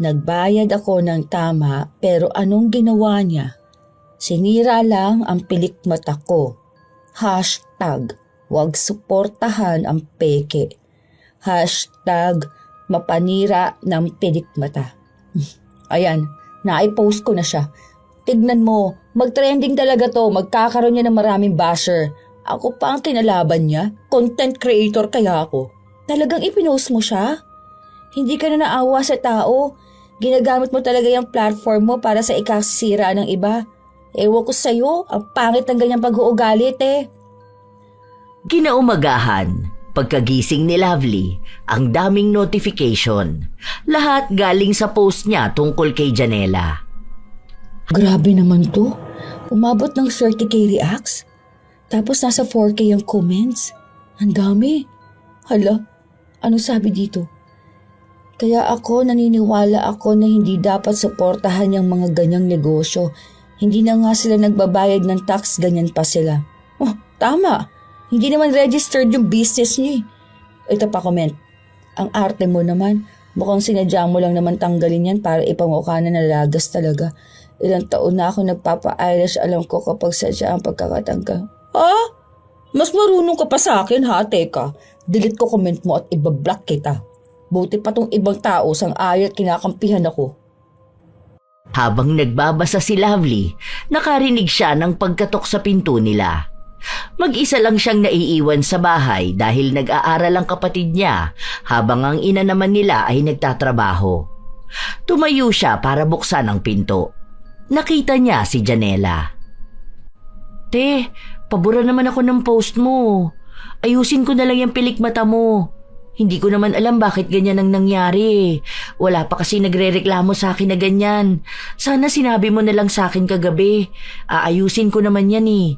Nagbayad ako ng tama pero anong ginawa niya? Sinira lang ang pilikmata ko. #wag suportahan ang peke. #mapanira ng pilikmata. Ayan, naipost ko na siya. Tignan mo, mag-trending talaga to, magkakaroon niya ng maraming basher. Ako pa ang kinalaban niya, content creator kaya ako. Talagang ipinost mo siya? Hindi ka na naawa sa tao. Ginagamit mo talaga yung platform mo para sa ikasira ng iba. Ewan ko sa'yo, ang pangit ng ganyang pag-uugalit eh. Kinaumagahan, pagkagising ni Lovely, ang daming notification. Lahat galing sa post niya tungkol kay Janela. Grabe naman to. Umabot ng 30k reacts. Tapos nasa 4k ang comments. Ang dami. Hala, anong sabi dito? Kaya ako naniniwala ako na hindi dapat suportahan yung mga ganyang negosyo. Hindi na nga sila nagbabayad ng tax, ganyan pa sila. Oh, tama. Hindi naman registered yung business niya. Ito pa comment. Ang arte mo naman. Mukhang sinadya mo lang naman tanggalin yan para ipamukha na nalagas talaga. Ilang taon na ako nagpapa-eyelash, alam ko kapag sadya ang pagkakatanggal. Ah? Mas marunong ka pa sa akin ha, teka. Delete ko comment mo at ibablock kita. Buti pa tong ibang tao sang-ayon at kinakampihan ako. Habang nagbabasa si Lovely, nakarinig siya ng pagkatok sa pinto nila. Mag-isa lang siyang naiiwan sa bahay dahil nag-aaral ang kapatid niya habang ang ina naman nila ay nagtatrabaho. Tumayo siya para buksan ang pinto. Nakita niya si Janela. Te, pabura naman ako ng post mo. Ayusin ko na lang yung pilikmata mo. Hindi ko naman alam bakit ganyan ang nangyari. Wala pa kasi nagrereklamo sa akin na ganyan. Sana sinabi mo na lang sa akin kagabi. Aayusin ko naman yan eh.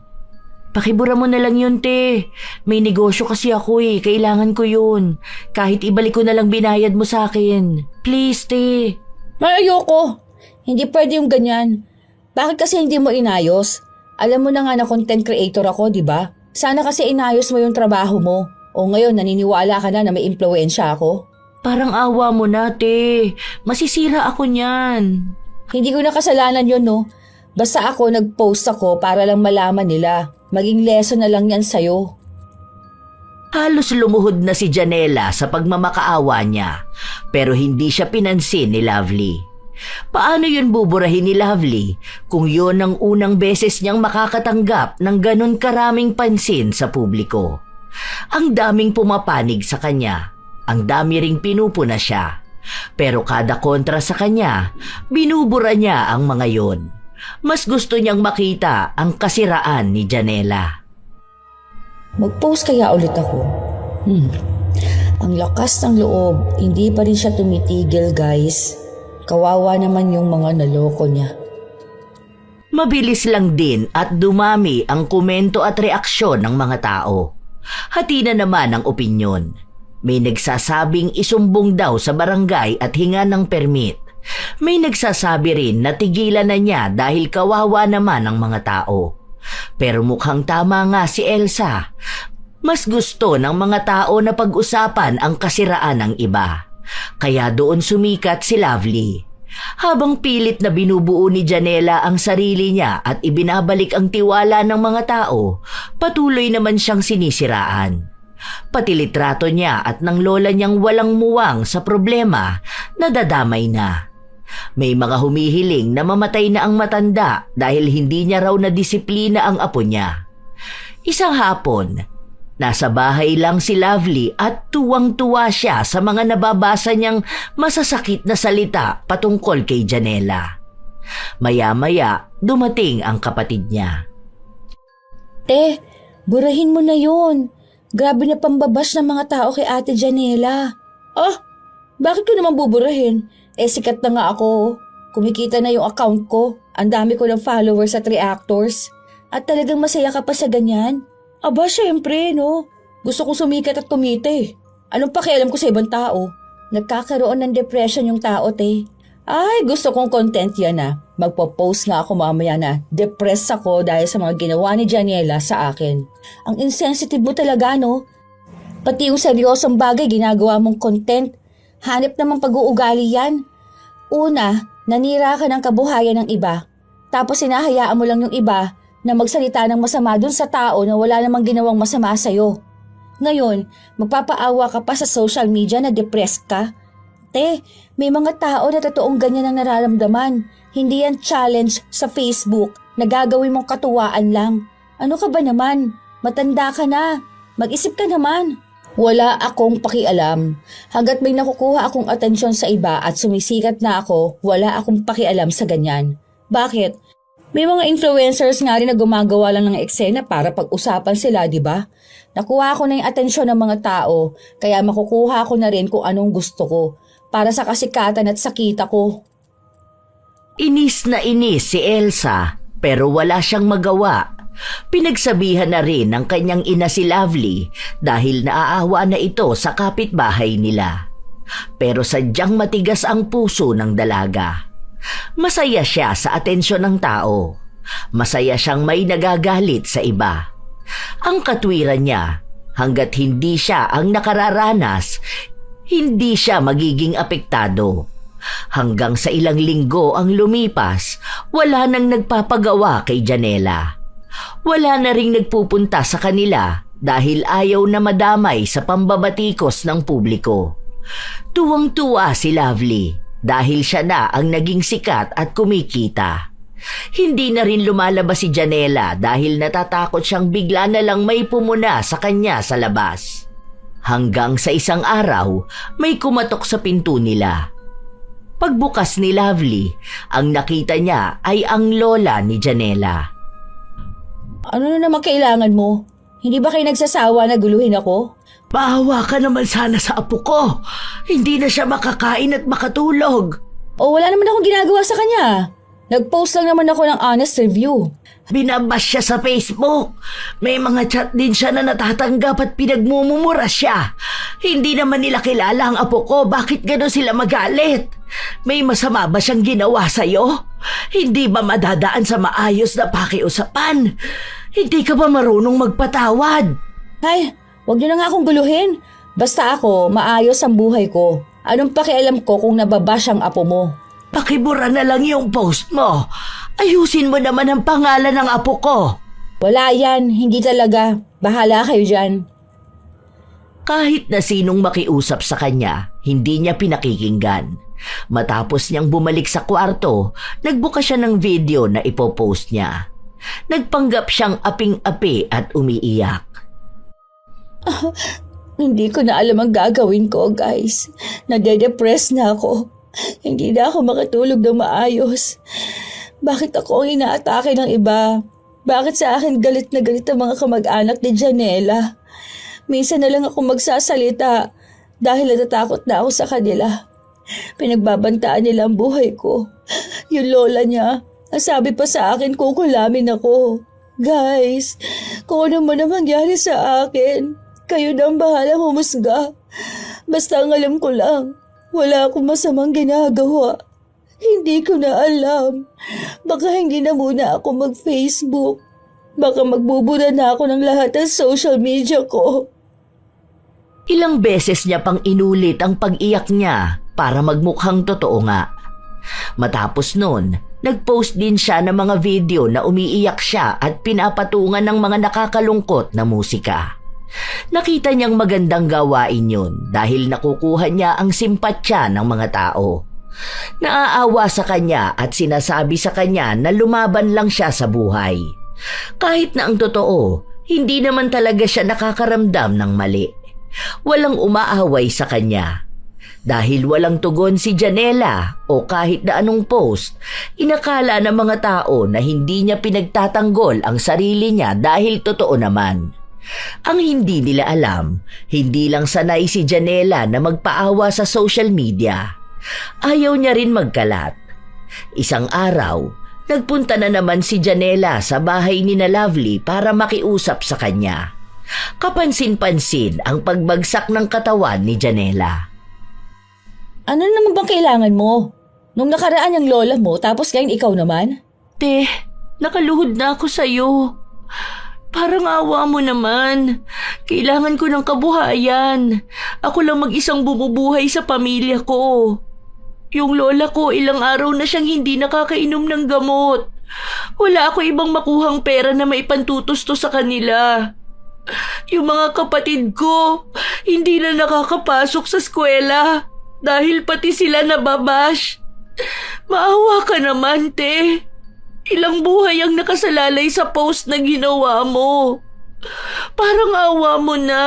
Pakibura mo na lang yun, te. May negosyo kasi ako eh. Kailangan ko yun. Kahit ibalik ko na lang binayad mo sa akin. Please, te. Ayoko. Hindi pwede yung ganyan. Bakit kasi hindi mo inayos? Alam mo na nga na content creator ako, di ba? Sana kasi inayos mo yung trabaho mo. O ngayon, naniniwala ka na may impluwensya ako? Parang awa mo na, te. Masisira ako niyan. Hindi ko na kasalanan yun, no? Basta ako nag-post ako para lang malaman nila. Maging lesson na lang yan sa'yo. Halos lumuhod na si Janela sa pagmamakaawa niya, pero hindi siya pinansin ni Lovely. Paano yun buburahin ni Lovely kung yun ang unang beses niyang makakatanggap ng ganun karaming pansin sa publiko? Ang daming pumapanig sa kanya, ang dami ring pinupuna siya. Pero kada kontra sa kanya, binubura niya ang mga yon. Mas gusto niyang makita ang kasiraan ni Janela. Mag-post kaya ulit ako. Ang lakas ng loob, hindi pa rin siya tumitigil, guys. Kawawa naman yung mga naloko niya. Mabilis lang din at dumami ang komento at reaksyon ng mga tao. Hati na naman ang opinyon. May nagsasabing isumbong daw sa barangay at hinga ng permit. May nagsasabi rin na tigilan na niya dahil kawawa naman ang mga tao. Pero mukhang tama nga si Elsa. Mas gusto ng mga tao na pag-usapan ang kasiraan ng iba. Kaya doon sumikat si Lovely. Habang pilit na binubuo ni Janela ang sarili niya at ibinabalik ang tiwala ng mga tao, patuloy naman siyang sinisiraan. Pati litrato niya at ng lola niyang walang muwang sa problema, nadadamay na. May mga humihiling na mamatay na ang matanda dahil hindi niya raw nadisiplina ang apo niya. Isang hapon, nasa bahay lang si Lovely at tuwang-tuwa siya sa mga nababasa niyang masasakit na salita patungkol kay Janela. Maya-maya, dumating ang kapatid niya. Burahin mo na yun. Grabe na pambabash ng mga tao kay Ate Janela. Bakit ko naman buburahin? Sikat na nga ako. Kumikita na yung account ko. Ang dami ko ng followers at reactors. At talagang masaya ka pa sa ganyan? Aba, syempre, no? Gusto kong sumikat at kumita eh. Anong pakialam ko sa ibang tao? Nagkakaroon ng depression yung tao, te. Ay, gusto kong content yan Magpo-post nga ako mamaya na depressed ako dahil sa mga ginawa ni Janela sa akin. Ang insensitive mo talaga, no? Pati yung seryosong bagay ginagawa mong content. Hanip namang pag-uugali yan. Una, nanira ka ng kabuhayan ng iba. Tapos sinahayaan mo lang yung iba na magsalita ng masama dun sa tao na wala namang ginawang masama sa'yo. Ngayon, magpapaawa ka pa sa social media na depressed ka? Te, may mga tao na totoong ganyan ang nararamdaman. Hindi yan challenge sa Facebook na gagawin mong katuwaan lang. Ano ka ba naman? Matanda ka na. Mag-isip ka naman. Wala akong pakialam. Hanggat may nakukuha akong atensyon sa iba at sumisikat na ako, wala akong pakialam sa ganyan. Bakit? May mga influencers nga rin na gumagawa lang ng eksena para pag-usapan sila, di ba? Nakuha ko na yung atensyon ng mga tao, kaya makukuha ko na rin kung anong gusto ko para sa kasikatan at sakita ko. Inis na inis si Elsa pero wala siyang magawa. Pinagsabihan na rin ng kanyang ina si Lovely dahil naaawa na ito sa kapitbahay nila. Pero sadyang matigas ang puso ng dalaga. Masaya siya sa atensyon ng tao. Masaya siyang may nagagalit sa iba. Ang katwiran niya, hanggat hindi siya ang nakararanas, hindi siya magiging apektado. Hanggang sa ilang linggo ang lumipas, wala nang nagpapagawa kay Janela. Wala na ring nagpupunta sa kanila dahil ayaw na madamay sa pambabatikos ng publiko. Tuwang-tuwa si Lovely dahil siya na ang naging sikat at kumikita. Hindi na rin lumalabas si Janela dahil natatakot siyang bigla na lang may pumuna sa kanya sa labas. Hanggang sa isang araw, may kumatok sa pinto nila. Pagbukas ni Lovely, ang nakita niya ay ang lola ni Janela. Ano na naman kailangan mo? Hindi ba kayo nagsasawa na guluhin ako? Maawa ka naman sana sa apo ko. Hindi na siya makakain at makatulog. O wala naman akong ginagawa sa kanya. Nag-post lang naman ako ng honest review. Binabas siya sa Facebook. May mga chat din siya na natatanggap at pinagmumumura siya. Hindi naman nila kilala ang apo ko. Bakit gano'n sila magalit? May masama ba siyang ginawa sa'yo? Hindi ba madadaan sa maayos na pakiusapan? Hindi ka ba marunong magpatawad? Ay, wag niyo na nga akong guluhin. Basta ako, maayos ang buhay ko. Anong pakialam ko kung nababash ang apo mo? Pakibura na lang yung post mo. Ayusin mo naman ang pangalan ng apo ko. Wala yan, hindi talaga. Bahala kayo dyan. Kahit na sinong makiusap sa kanya, hindi niya pinakikinggan. Matapos niyang bumalik sa kwarto, nagbuka siya ng video na ipopost niya. Nagpanggap siyang aping-api at umiiyak. Hindi ko na alam ang gagawin ko, guys. Nade-depress na ako. Hindi na ako makatulog ng maayos. Bakit ako ang inaatake ng iba? Bakit sa akin galit na galit ang mga kamag-anak ni Janela? Minsan na lang ako magsasalita dahil natatakot na ako sa kanila. Pinagbabantaan nila ang buhay ko. Yung lola niya, ang sabi pa sa akin kukulamin ako. Guys, kung ano man ang mangyari sa akin, Kayo na ang bahalang humusga. Basta ang alam ko lang, wala akong masamang ginagawa. Hindi ko na alam. Baka hindi na muna ako mag-Facebook. Baka magbubura na ako ng lahat ng social media ko. Ilang beses niya pang inulit ang pag-iyak niya para magmukhang totoo nga. Matapos nun, nag-post din siya ng mga video na umiiyak siya at pinapatungan ng mga nakakalungkot na musika. Nakita niyang magandang gawain yun dahil nakukuha niya ang simpatya ng mga tao. Naaawa sa kanya at sinasabi sa kanya na lumaban lang siya sa buhay. Kahit na ang totoo, hindi naman talaga siya nakakaramdam ng mali. Walang umaaway sa kanya. Dahil walang tugon si Janela o kahit na anong post, inakala ng mga tao na hindi niya pinagtatanggol ang sarili niya dahil totoo naman. Ang hindi nila alam, hindi lang sanay si Janela na magpaawa sa social media. Ayaw niya rin magkalat. Isang araw, nagpunta na naman si Janela sa bahay ni na Lovely para makiusap sa kanya. Kapansin-pansin ang pagbagsak ng katawan ni Janela. Ano naman bang kailangan mo? Nung nakaraan yung lola mo, tapos ngayon ikaw naman? Te, nakaluhod na ako sa'yo. Parang awa mo naman. Kailangan ko ng kabuhayan. Ako lang mag-isang bumubuhay sa pamilya ko. Yung lola ko ilang araw na siyang hindi nakakainom ng gamot. Wala ako ibang makuhang pera na maipantutusto sa kanila. Yung mga kapatid ko, hindi na nakakapasok sa eskwela dahil pati sila nababash. Maawa ka naman, te. Ilang buhay ang nakasalalay sa post na ginawa mo. Parang awa mo na.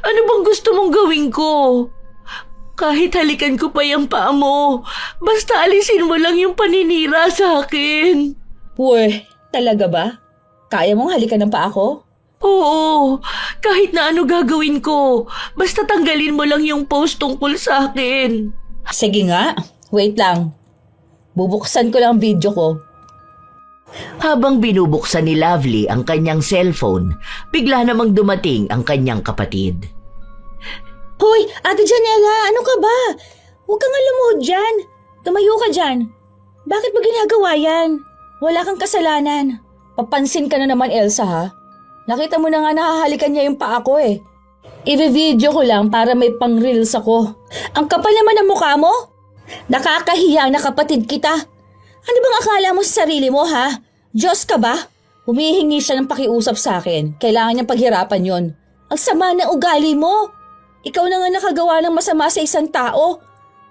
Ano bang gusto mong gawin ko? Kahit halikan ko pa yung paa mo, basta alisin mo lang yung paninira sa akin. Uy, talaga ba? Kaya mong halikan ng paa ko? Oo, kahit na ano gagawin ko, basta tanggalin mo lang yung post tungkol sa akin. Sige nga, wait lang. Bubuksan ko lang ang video ko. Habang binubuksan ni Lovely ang kanyang cellphone, bigla namang dumating ang kanyang kapatid. Hoy, Ate Janela, ano ka ba? Huwag kang lumuhod dyan. Tumayo ka dyan. Bakit mo ginagawa yan? Wala kang kasalanan. Papansin ka na naman, Elsa, ha? Nakita mo na nga nakahalikan niya yung paa ko eh. I-video ko lang para may pang-reels ako. Ang kapal naman ng mukha mo. Nakakahiya na kapatid kita. Ano bang akala mo sa sarili mo, ha? Diyos ka ba? Humihingi siya ng pakiusap sa akin. Kailangan niyang paghirapan yon. Ang sama ng ugali mo. Ikaw na nga nakagawa ng masama sa isang tao.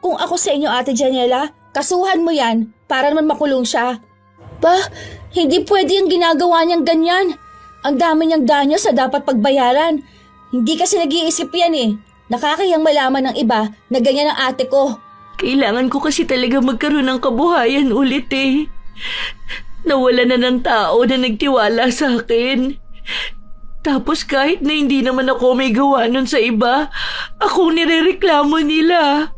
Kung ako sa inyo, Ate Janela, kasuhan mo yan para naman makulong siya. Ba, hindi pwede yung ginagawa niyang ganyan. Ang dami niyang danyo sa dapat pagbayaran. Hindi kasi nag-iisip yan eh. Nakakayang malaman ng iba na ganyan ang ate ko. Kailangan ko kasi talaga magkaroon ng kabuhayan ulit eh. Nawala na ng tao na nagtiwala sa akin. Tapos kahit na hindi naman ako may gawa nun sa iba, ako nirereklamo nila.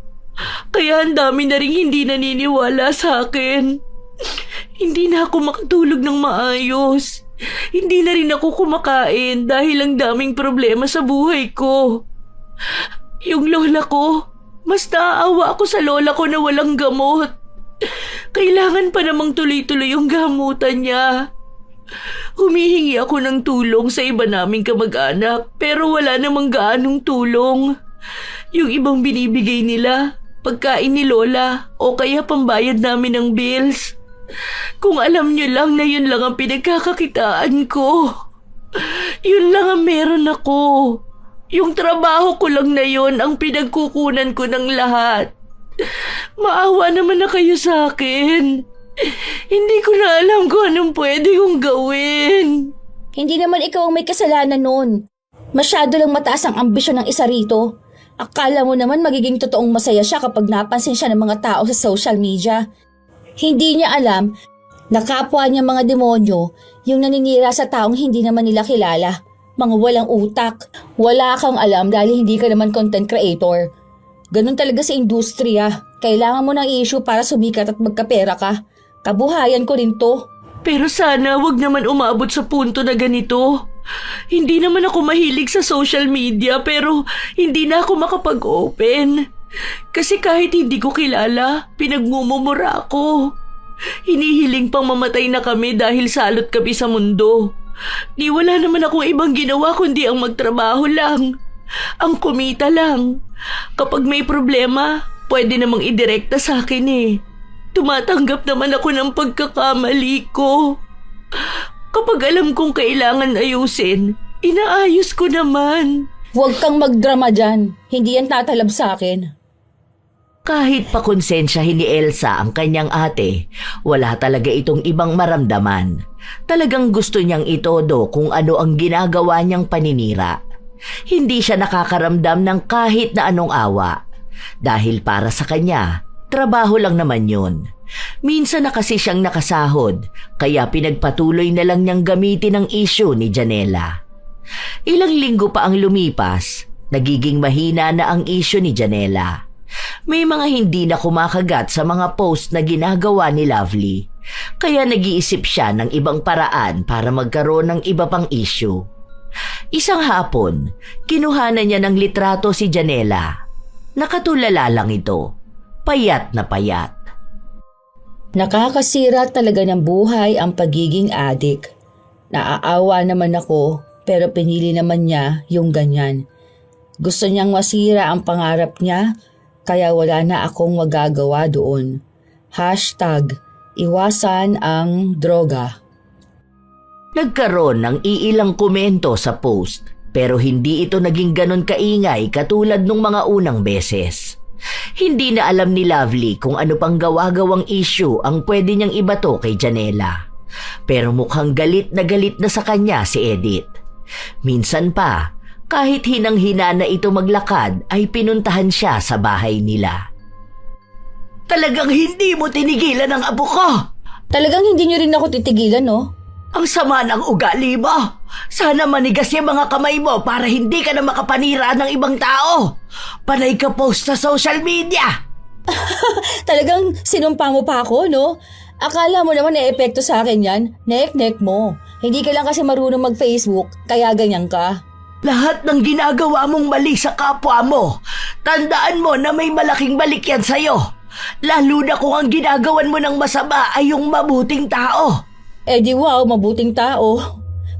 Kaya ang dami na rin hindi naniniwala sa akin. Hindi na ako makatulog ng maayos. Hindi na rin ako kumakain dahil ang daming problema sa buhay ko. Yung lola ko, mas naaawa ako sa lola ko na walang gamot. Kailangan pa namang tuloy-tuloy yung gamutan niya. Humihingi ako ng tulong sa iba naming kamag-anak pero wala namang gaanong tulong. Yung ibang binibigay nila, pagkain ni lola o kaya pambayad namin ng bills. Kung alam niyo lang na yun lang ang pinagkakakitaan ko. Yun lang ang meron ako. Yung trabaho ko lang na yun ang pinagkukunan ko ng lahat. Maawa naman na kayo sa akin. Hindi ko na alam kung anong pwede kong gawin. Hindi naman ikaw ang may kasalanan noon. Masyado lang mataas ang ambisyon ng isa rito. Akala mo naman magiging totoong masaya siya kapag napansin siya ng mga tao sa social media. Hindi niya alam na kapwa niya mga demonyo yung naninira sa taong hindi naman nila kilala. Mga walang utak. Wala kang alam dahil hindi ka naman content creator. Ganun talaga sa industriya. Kailangan mo ng issue para sumikat at magkapera ka. Kabuhayan ko rin to. Pero sana wag naman umabot sa punto na ganito. Hindi naman ako mahilig sa social media pero hindi na ako makapag-open. Kasi kahit hindi ko kilala, pinagmumumura ako. Hinihiling pang mamatay na kami dahil salot kami sa mundo. Di wala naman akong ibang ginawa kundi ang magtrabaho lang. Ang kumita lang. Kapag may problema, pwede namang idirekta sa akin eh. Tumatanggap naman ako ng pagkakamali ko. Kapag alam kong kailangan ayusin, inaayos ko naman. Huwag kang magdrama dyan. Hindi yan tatalab sa akin. Kahit pakonsensyahin ni Elsa ang kanyang ate, wala talaga itong ibang maramdaman. Talagang gusto niyang itodo kung ano ang ginagawa niyang paninira. Hindi siya nakakaramdam ng kahit na anong awa. Dahil para sa kanya, trabaho lang naman yun. Minsan na kasi siyang nakasahod, kaya pinagpatuloy na lang niyang gamitin ang issue ni Janela. Ilang linggo pa ang lumipas, nagiging mahina na ang issue ni Janela. May mga hindi na kumakagat sa mga post na ginagawa ni Lovely, kaya nag-iisip siya ng ibang paraan para magkaroon ng iba pang issue. Isang hapon, kinuhanan niya ng litrato si Janela. Nakatulala lang ito, payat na payat. Nakakasira talaga ng buhay ang pagiging adik. Naaawa naman ako pero pinili naman niya yung ganyan. Gusto niyang masira ang pangarap niya kaya wala na akong magagawa doon. #iwasan ang droga. Nagkaroon ng iilang komento sa post pero hindi ito naging ganon kaingay katulad nung mga unang beses. Hindi na alam ni Lovely kung ano pang gawa-gawang issue ang pwede niyang ibato kay Janela. Pero mukhang galit na sa kanya si Edith. Minsan pa, kahit hinang-hina na ito maglakad ay pinuntahan siya sa bahay nila. Talagang hindi mo tinigilan ang abo ko! Talagang hindi niyo rin ako titigilan, no? Ang sama ng ugali mo! Sana manigas yung mga kamay mo para hindi ka na makapanira ng ibang tao! Panay ka post sa social media! Talagang sinumpa mo pa ako, no? Akala mo naman na-epekto sa akin yan? Nek-nek mo. Hindi ka lang kasi marunong mag-Facebook, kaya ganyan ka. Lahat ng ginagawa mong mali sa kapwa mo, tandaan mo na may malaking balik yan sa'yo. Lalo na kung ang ginagawan mo ng masama ay yung mabuting tao. Eh di wow, mabuting tao.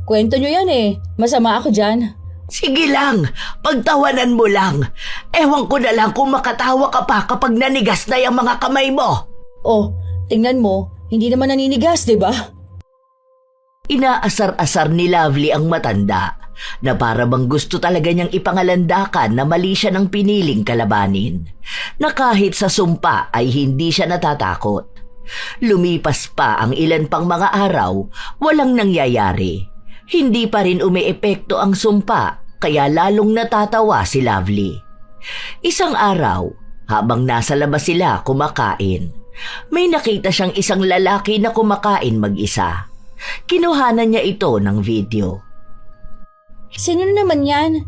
Kwento nyo yan eh. Masama ako dyan. Sige lang, pagtawanan mo lang. Ewan ko na lang kung makatawa ka pa kapag nanigas na yung mga kamay mo. Oh, tingnan mo. Hindi naman naninigas, di ba? Inaasar-asar ni Lovely ang matanda na para bang gusto talaga niyang ipangalandakan na mali siya ng piniling kalabanin. Na kahit sa sumpa ay hindi siya natatakot. Lumipas pa ang ilan pang mga araw, walang nangyayari. Hindi pa rin umeepekto ang sumpa, kaya lalong natatawa si Lovely. Isang araw, habang nasa labas sila kumakain, may nakita siyang isang lalaki na kumakain mag-isa. Kinuhanan niya ito ng video. Sino na naman yan?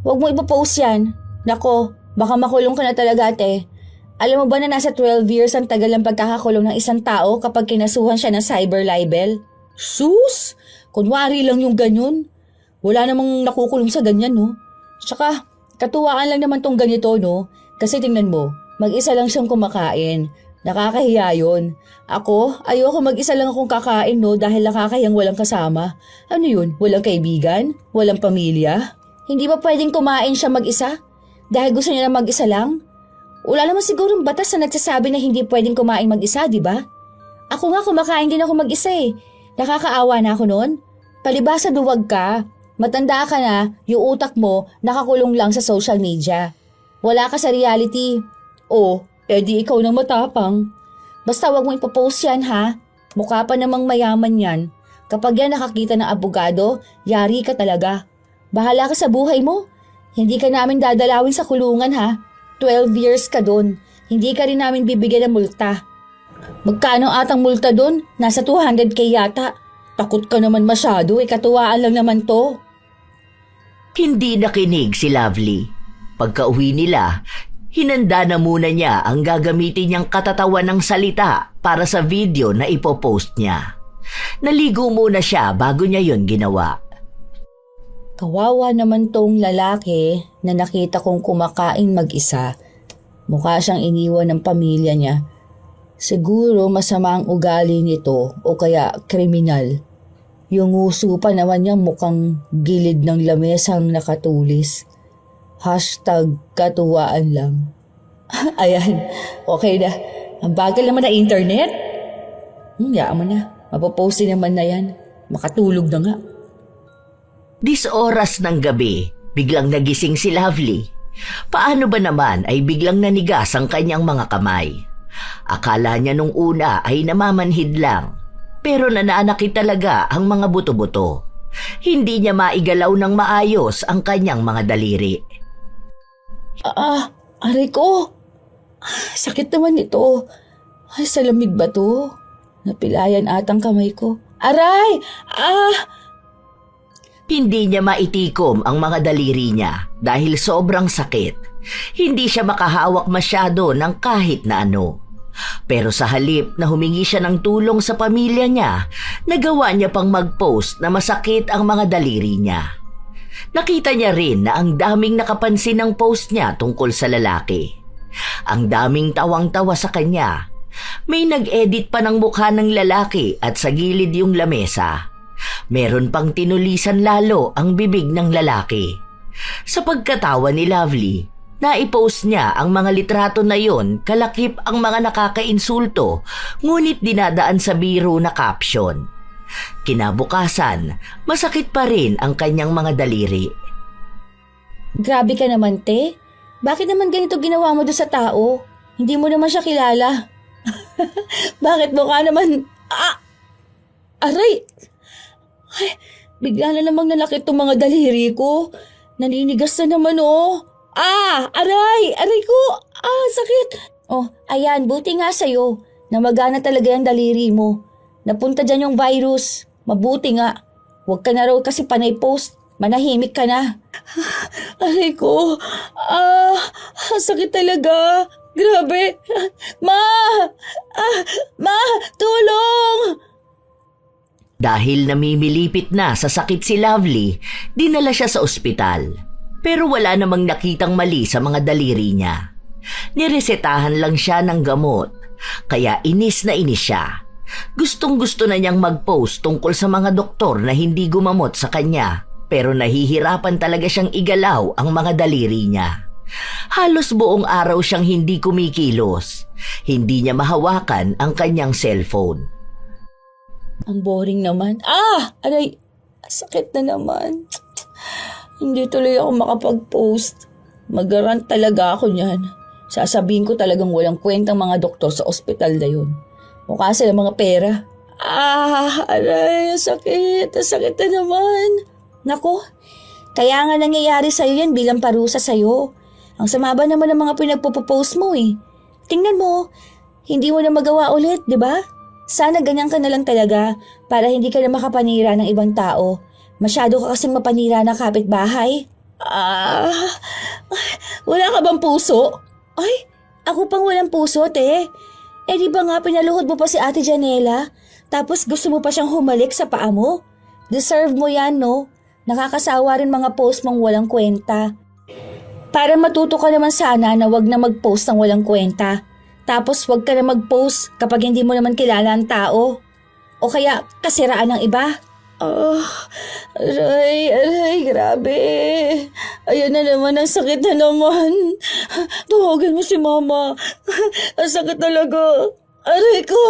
Huwag mo ipopost yan. Nako, baka makulong ka na talaga, ate. Alam mo ba na nasa 12 years ang tagal ng pagkakakulong ng isang tao kapag kinasuhan siya ng cyber libel? Sus! Kunwari lang yung ganyan. Wala namang nakukulong sa ganyan, no? Tsaka, katuwaan lang naman tong ganito, no? Kasi tingnan mo, mag-isa lang siyang kumakain. Nakakahiya yun. Ako, ayoko mag-isa lang akong kakain, no? Dahil nakakahiyang walang kasama. Ano yun? Walang kaibigan? Walang pamilya? Hindi ba pwedeng kumain siya mag-isa? Dahil gusto niya na mag-isa lang? Wala naman sigurong batas na nagsasabi na hindi pwedeng kumain mag-isa, di ba? Ako nga kumakain din ako mag-isa eh. Nakakaawa na ako noon. Palibasa duwag ka. Matanda ka na, yung utak mo nakakulong lang sa social media. Wala ka sa reality. O, edi ikaw nang matapang. Basta wag mo ipopost yan ha. Mukha pa namang mayaman yan. Kapag yan nakakita ng abogado, yari ka talaga. Bahala ka sa buhay mo. Hindi ka namin dadalawin sa kulungan ha. 12 years ka doon. Hindi ka rin namin bibigyan ng multa. Magkano atang multa doon? Nasa 200k yata. Takot ka naman masyado eh. Katuwaan lang naman to. Hindi nakinig si Lovely. Pagka-uwi nila, hinanda na muna niya ang gagamitin niyang katatawan ng salita para sa video na ipopost niya. Naligo muna siya bago niya yon ginawa. Kawawa naman tong lalaki na nakita kong kumakain mag-isa. Mukha siyang iniwan ng pamilya niya. Siguro masama ang ugali nito o kaya kriminal. Yung uso pa naman niya mukhang gilid ng lamesang nakatulis. #katuwaan lang. Ayan, okay na. Ang bagal naman na internet. Yaan mo na. Mapopost din naman na yan. Makatulog na nga. 10 oras ng gabi, biglang nagising si Lovely. Paano ba naman ay biglang nanigas ang kanyang mga kamay? Akala niya nung una ay namamanhid lang, pero nananakit talaga ang mga buto-buto. Hindi niya maigalaw ng maayos ang kanyang mga daliri. Aray ko. Sakit naman ito. Ay, sa lamig ba to? Napilayan atang kamay ko. Aray! Hindi niya maitikom ang mga daliri niya dahil sobrang sakit. Hindi siya makahawak masyado ng kahit na ano. Pero sa halip na humingi siya ng tulong sa pamilya niya, nagawa niya pang mag-post na masakit ang mga daliri niya. Nakita niya rin na ang daming nakapansin ng post niya tungkol sa lalaki. Ang daming tawang-tawa sa kanya. May nag-edit pa ng mukha ng lalaki at sa gilid yung lamesa. Meron pang tinulisan lalo ang bibig ng lalaki. Sa pagkatawa ni Lovely, naipost niya ang mga litrato na yon kalakip ang mga nakakainsulto, ngunit dinadaan sa biro na caption. Kinabukasan, masakit pa rin ang kanyang mga daliri. Grabe ka naman, te. Bakit naman ganito ginawa mo doon sa tao? Hindi mo naman siya kilala. Bakit mukha naman... Aray! Ay, bigla na namang nanakit itong mga daliri ko. Naninigas na naman, oh. Aray! Aray ko! Sakit! Oh, ayan, buti nga sa'yo. Namagana talaga yung daliri mo. Napunta dyan yung virus. Mabuti nga. Huwag ka na raw kasi panay post. Manahimik ka na. Aray ko. Sakit talaga. Grabe. Ma! Tulong! Dahil namimilipit na sa sakit si Lovely, dinala siya sa ospital. Pero wala namang nakitang mali sa mga daliri niya. Niresetahan lang siya ng gamot, kaya inis na inis siya. Gustong-gusto na niyang mag-post tungkol sa mga doktor na hindi gumamot sa kanya, pero nahihirapan talaga siyang igalaw ang mga daliri niya. Halos buong araw siyang hindi kumikilos. Hindi niya mahawakan ang kanyang cellphone. Ang boring naman. Aray! Sakit na naman. Hindi tuloy ako makapag-post. Mag-rant talaga ako niyan. Sasabihin ko talagang walang kwentang mga doktor sa ospital na yun. Mukha sila mga pera. Aray! Sakit! Sakit na naman. Nako, kaya nga nangyayari sa'yo yan bilang parusa sa'yo. Ang sama ba naman ng mga pinagpo-post mo eh. Tingnan mo, hindi mo na magawa ulit, di ba? Sana ganyan ka na lang talaga para hindi ka na makapanira ng ibang tao. Masyado ka kasing mapanira na kapitbahay. Wala ka bang puso? Ay, ako pang walang puso, te. Di ba nga pinaluhod mo pa si Ate Janela? Tapos gusto mo pa siyang humalik sa paa mo? Deserve mo yan, no? Nakakasawa rin mga post mong walang kwenta. Para matuto ka naman sana na wag na mag-post ng walang kwenta. Tapos wag ka na mag-post kapag hindi mo naman kilala ang tao. O kaya kasiraan ng iba. Aray, grabe. Ayan na naman, ang sakit na naman. Tawagin mo si Mama. Ang sakit talaga. Aray ko.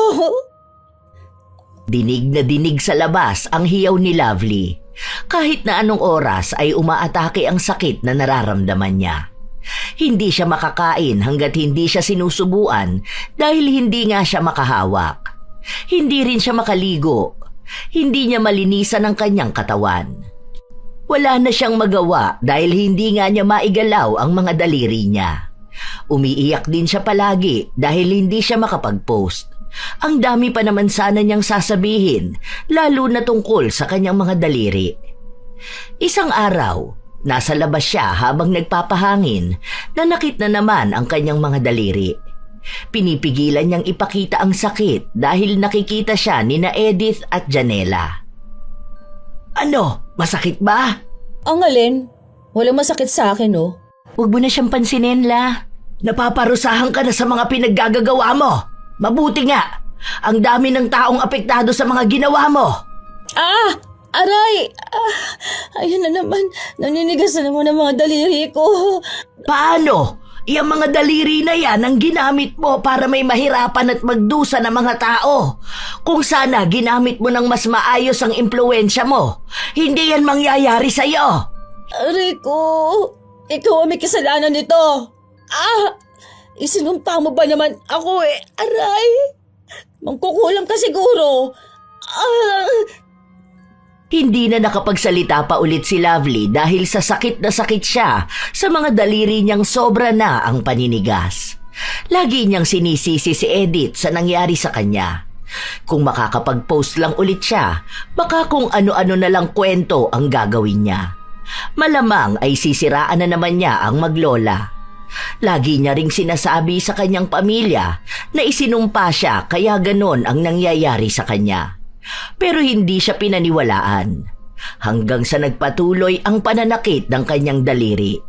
Dinig na dinig sa labas ang hiyaw ni Lovely. Kahit na anong oras ay umaatake ang sakit na nararamdaman niya. Hindi siya makakain hanggat hindi siya sinusubuan dahil hindi nga siya makahawak. Hindi rin siya makaligo. Hindi niya malinisan ang kanyang katawan. Wala na siyang magawa dahil hindi nga niya maigalaw ang mga daliri niya. Umiiyak din siya palagi dahil hindi siya makapag-post. Ang dami pa naman sana niyang sasabihin, lalo na tungkol sa kanyang mga daliri. Isang araw, nasa labas siya habang nagpapahangin, nanakit na naman ang kanyang mga daliri. Pinipigilan niyang ipakita ang sakit dahil nakikita siya ni na Edith at Janela. Ano? Masakit ba? Ang alin? Walang masakit sa akin, oh. Huwag mo na siyang pansinin, La. Napaparusahan ka na sa mga pinaggagawa mo. Mabuti nga. Ang dami ng taong apektado sa mga ginawa mo. Ah! Aray! Ayun na naman. Naninigas na naman ang mga daliri ko. Paano? Iyang mga daliri na yan ang ginamit mo para may mahirapan at magdusa ng mga tao. Kung sana ginamit mo ng mas maayos ang impluensya mo, hindi yan mangyayari sa'yo. Aray ko! Ikaw ang may kasalanan nito. Isinumpa mo ba naman ako eh? Aray! Mangkukulam ka siguro. Hindi na nakapagsalita pa ulit si Lovely dahil sa sakit na sakit siya sa mga daliri niyang sobra na ang paninigas. Lagi niyang sinisisi si Edith sa nangyari sa kanya. Kung makakapag-post lang ulit siya, baka kung ano-ano na lang kwento ang gagawin niya. Malamang ay sisiraan na naman niya ang maglola. Lagi niya ring sinasabi sa kanyang pamilya na isinumpa siya kaya ganon ang nangyayari sa kanya. Pero hindi siya pinaniwalaan. Hanggang sa nagpatuloy ang pananakit ng kanyang daliri.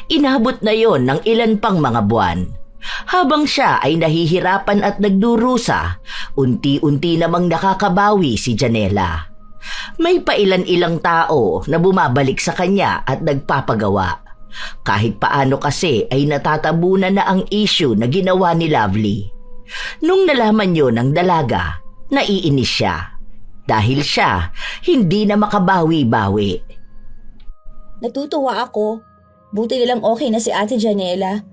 Inabot na yon ng ilan pang mga buwan. Habang siya ay nahihirapan at nagdurusa, unti-unti namang nakakabawi si Janela. May pailan-ilang tao na bumabalik sa kanya at nagpapagawa. Kahit paano kasi ay natatabunan na ang issue na ginawa ni Lovely. Nung nalaman yon ng dalaga, naiinis siya. Dahil siya hindi na makabawi-bawi. Natutuwa ako. Buti nilang okay na si Ate Janela.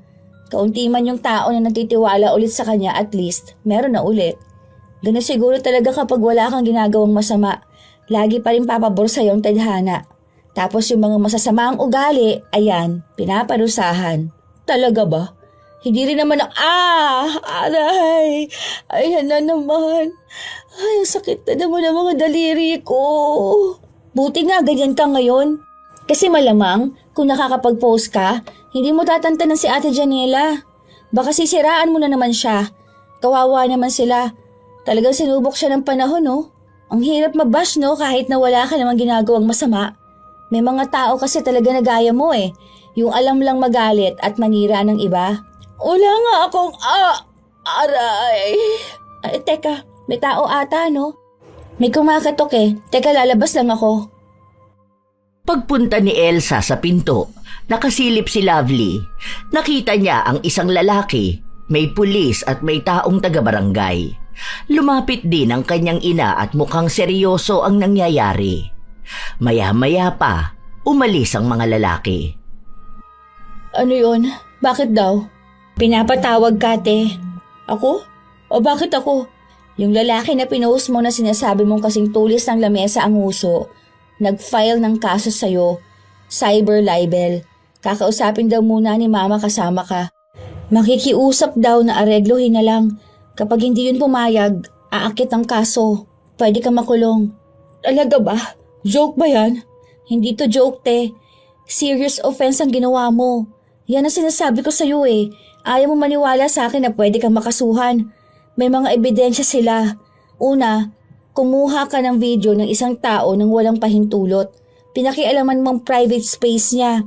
Kaunti man yung tao na nagtitiwala ulit sa kanya, at least meron na ulit. Ganun siguro talaga kapag wala kang ginagawang masama. Lagi pa rin papabor sa yung tadhana. Tapos yung mga masasamaang ugali, ayan, pinaparusahan. Talaga ba? Hindi rin naman aray! Ayan na naman. Ay, ang sakit na naman ang mga daliri ko. Buti nga ganyan ka ngayon. Kasi malamang, kung nakakapag-post ka, hindi mo tatantanan si Ate Janela. Baka sisiraan mo na naman siya. Kawawa naman sila. Talagang sinubok siya ng panahon, no? Ang hirap mabash, no? Kahit na wala ka namang ginagawang masama. May mga tao kasi talaga na gaya mo eh. Yung alam lang magalit at manira ng iba. Wala nga akong aray. Ay, teka, may tao ata, no? May kumakatok eh. Teka, lalabas lang ako. Pagpunta ni Elsa sa pinto, nakasilip si Lovely. Nakita niya ang isang lalaki, may pulis at may taong taga-barangay. Lumapit din ang kanyang ina at mukhang seryoso ang nangyayari. Maya-maya pa, umalis ang mga lalaki. Ano yun? Bakit daw? Pinapatawag ka, te. Ako? O bakit ako? Yung lalaki na pinost mo na sinasabi mong kasing tulis ng lamesa ang uso, nag-file ng kaso sa'yo, cyber libel. Kakausapin daw muna ni mama kasama ka. Makikiusap daw na areglohin na lang. Kapag hindi yun pumayag, aakit ang kaso. Pwede ka makulong. Talaga ba? Joke ba yan? Hindi to joke, te. Serious offense ang ginawa mo. Yan ang sinasabi ko sa'yo eh. Ayaw mo maniwala sa akin na pwede kang makasuhan. May mga ebidensya sila. Una, kumuha ka ng video ng isang tao nang walang pahintulot. Pinakialaman mong private space niya.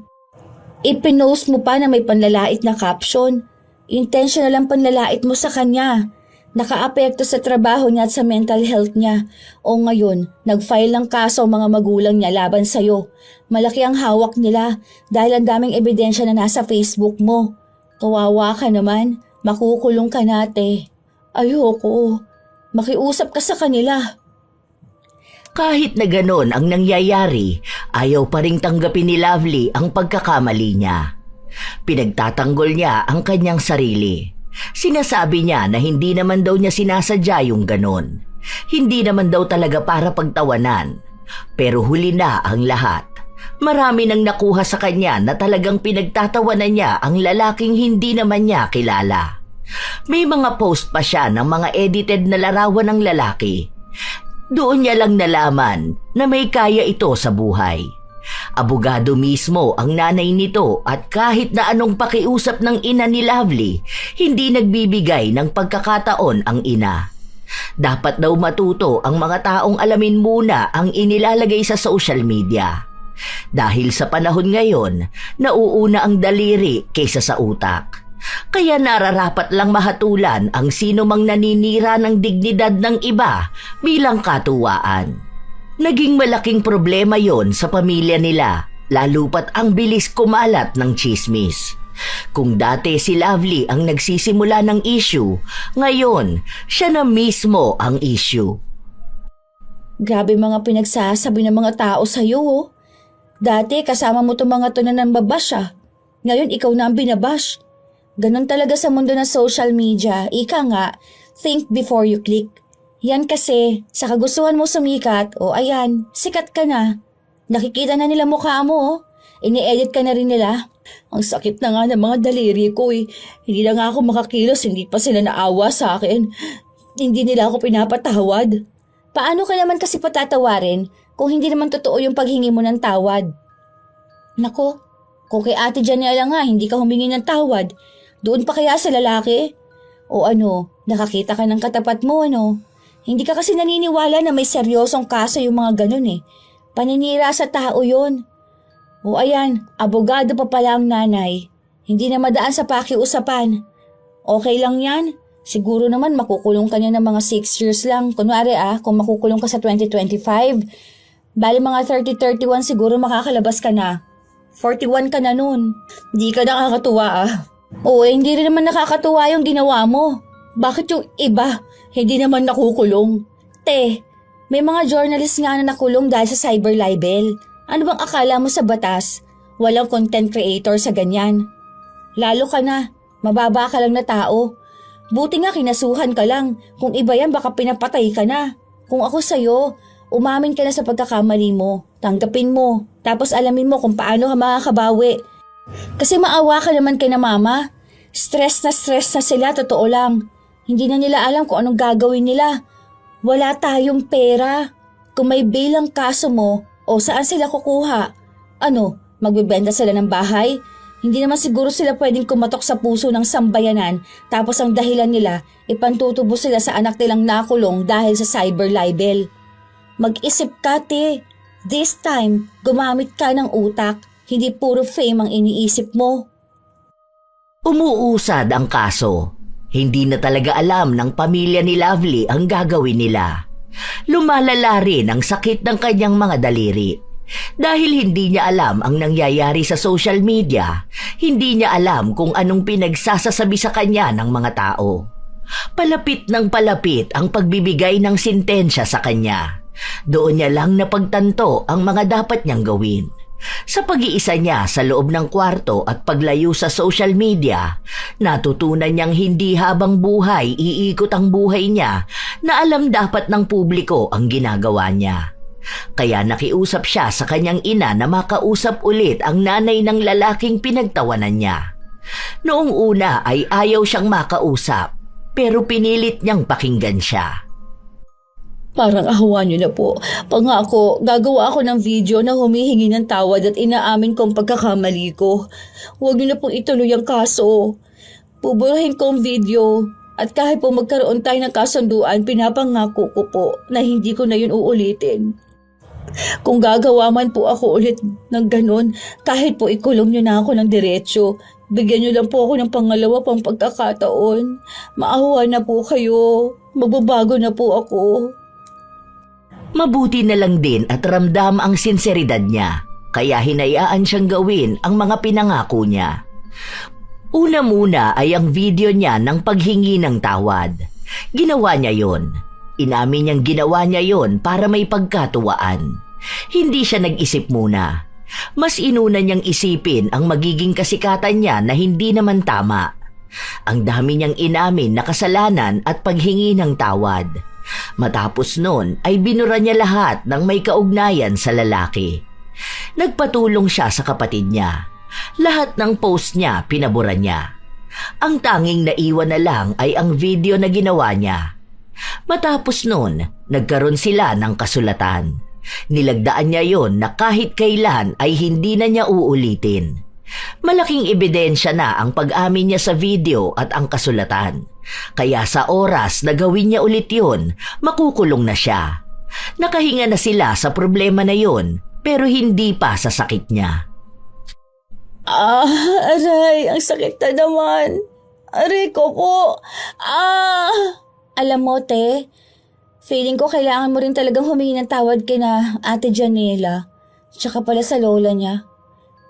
Ipinost mo pa na may panlalait na caption. Intentional ang panlalait mo sa kanya. Nakaapekto sa trabaho niya at sa mental health niya. O ngayon, nag-file ng kaso ang mga magulang niya laban sa'yo. Malaki ang hawak nila dahil ang daming ebidensya na nasa Facebook mo. Kawawa ka naman, makukulong ka nate. Ayoko, makiusap ka sa kanila. Kahit na ganon ang nangyayari, ayaw pa ring tanggapin ni Lovely ang pagkakamali niya. Pinagtatanggol niya ang kanyang sarili. Sinasabi niya na hindi naman daw niya sinasadya yung ganon. Hindi naman daw talaga para pagtawanan. Pero huli na ang lahat. Marami nang nakuha sa kanya na talagang pinagtatawanan niya ang lalaking hindi naman niya kilala. May mga post pa siya ng mga edited na larawan ng lalaki. Doon niya lang nalaman na may kaya ito sa buhay. Abogado mismo ang nanay nito at kahit na anong pakiusap ng ina ni Lovely, hindi nagbibigay ng pagkakataon ang ina. Dapat daw matuto ang mga taong alamin muna ang inilalagay sa social media. Dahil sa panahon ngayon, nauuna ang daliri kaysa sa utak. Kaya nararapat lang mahatulan ang sino mang naninira ng dignidad ng iba bilang katuwaan. Naging malaking problema yon sa pamilya nila, lalo pat ang bilis kumalat ng tsismis. Kung dati si Lovely ang nagsisimula ng issue, ngayon siya na mismo ang issue. Grabe mga pinagsasabi ng mga tao sa'yo, oh. Dati kasama mo itong mga to na nambabash, ah. Ngayon ikaw na ang binabash. Ganon talaga sa mundo ng social media. Ika nga, think before you click. Yan kasi, sa kagustuhan mo sumikat, o ayan, sikat ka na. Nakikita na nila mukha mo, oh. Ini-edit ka na rin nila. Ang sakit na nga ng mga daliri ko, eh. Hindi na nga ako makakilos, hindi pa sila naawa sa akin. Hindi nila ako pinapatawad. Paano ka naman kasi patatawarin kung hindi naman totoo yung paghingi mo ng tawad? Nako, kung kay Ate Janela nga hindi ka humingi ng tawad, doon pa kaya sa lalaki? O ano, nakakita ka ng katapat mo ano? Hindi ka kasi naniniwala na may seryosong kaso yung mga ganun eh. Paninira sa tao yon. O ayan, abogado pa pala ang nanay. Hindi na madaan sa pakiusapan. Okay lang yan. Siguro naman makukulong ka niya ng mga 6 years lang. Kunwari kung makukulong ka sa 2025, bali mga 30-31 siguro makakalabas ka na. 41 ka na nun. Hindi ka nakakatuwa Oo, hindi rin naman nakakatuwa yung ginawa mo. Bakit yung iba, hindi naman nakukulong? Te, may mga journalist nga na nakulong dahil sa cyber libel. Ano bang akala mo sa batas? Walang content creator sa ganyan. Lalo ka na, mababa ka lang na tao. Buti nga kinasuhan ka lang. Kung iba yan baka pinapatay ka na. Kung ako sa'yo, umamin ka na sa pagkakamali mo. Tanggapin mo. Tapos alamin mo kung paano ka makakabawi. Kasi maawa ka naman kay na mama. Stress na sila, totoo lang. Hindi na nila alam kung anong gagawin nila. Wala tayong pera. Kung may bail ang kaso mo, o saan sila kukuha? Ano, magbebenta sila ng bahay? Hindi naman siguro sila pwedeng kumatok sa puso ng sambayanan tapos ang dahilan nila, ipantutubo sila sa anak nilang nakulong dahil sa cyber libel. Mag-isip ka, te. This time, gumamit ka ng utak. Hindi puro fame ang iniisip mo. Umuusad ang kaso. Hindi na talaga alam ng pamilya ni Lovely ang gagawin nila. Lumalala rin ang sakit ng kanyang mga daliri. Dahil hindi niya alam ang nangyayari sa social media, hindi niya alam kung anong pinagsasasabi sa kanya ng mga tao. Palapit ng palapit ang pagbibigay ng sentensya sa kanya. Doon niya lang napagtanto ang mga dapat niyang gawin. Sa pag-iisa niya sa loob ng kwarto at paglayo sa social media, natutunan niyang hindi habang buhay iikot ang buhay niya na alam dapat ng publiko ang ginagawa niya. Kaya nakiusap siya sa kanyang ina na makausap ulit ang nanay ng lalaking pinagtawanan niya. Noong una ay ayaw siyang makausap, pero pinilit niyang pakinggan siya. Parang ahawa niyo na po. Pangako, gagawa ako ng video na humihingi ng tawad at inaamin ko ang pagkakamali ko. Huwag niyo na pong ituloy ang kaso. Puburahin ko ang video. At kahit po magkaroon tayo ng kasunduan, pinapangako ko po na hindi ko na yun uulitin. Kung gagawa man po ako ulit ng ganun, kahit po ikulong niyo na ako ng diretsyo, bigyan niyo lang po ako ng pangalawa pang pagkakataon. Maawa na po kayo. Magbabago na po ako. Mabuti na lang din at ramdam ang sinseridad niya, kaya hinayaan siyang gawin ang mga pinangako niya. Una muna ay ang video niya ng paghingi ng tawad. Ginawa niya yon. Inamin niyang ginawa niya yon para may pagkatuwaan. Hindi siya nag-isip muna. Mas inuna niyang isipin ang magiging kasikatan niya na hindi naman tama. Ang dami niyang inamin na kasalanan at paghingi ng tawad. Matapos nun ay binura niya lahat ng may kaugnayan sa lalaki. Nagpatulong siya sa kapatid niya. Lahat ng post niya pinabura niya. Ang tanging naiwan na lang ay ang video na ginawa niya. Matapos nun, nagkaroon sila ng kasulatan. Nilagdaan niya yon na kahit kailan ay hindi na niya uulitin. Malaking ebidensya na ang pag-amin niya sa video at ang kasulatan. Kaya sa oras na gawin niya ulit yun, makukulong na siya. Nakahinga na sila sa problema na yun, pero hindi pa sa sakit niya. Aray, ang sakit na naman. Aray ko po. Alam mo, te, feeling ko kailangan mo rin talagang humingi ng tawad kay na Ate Janela. Tsaka pala sa lola niya.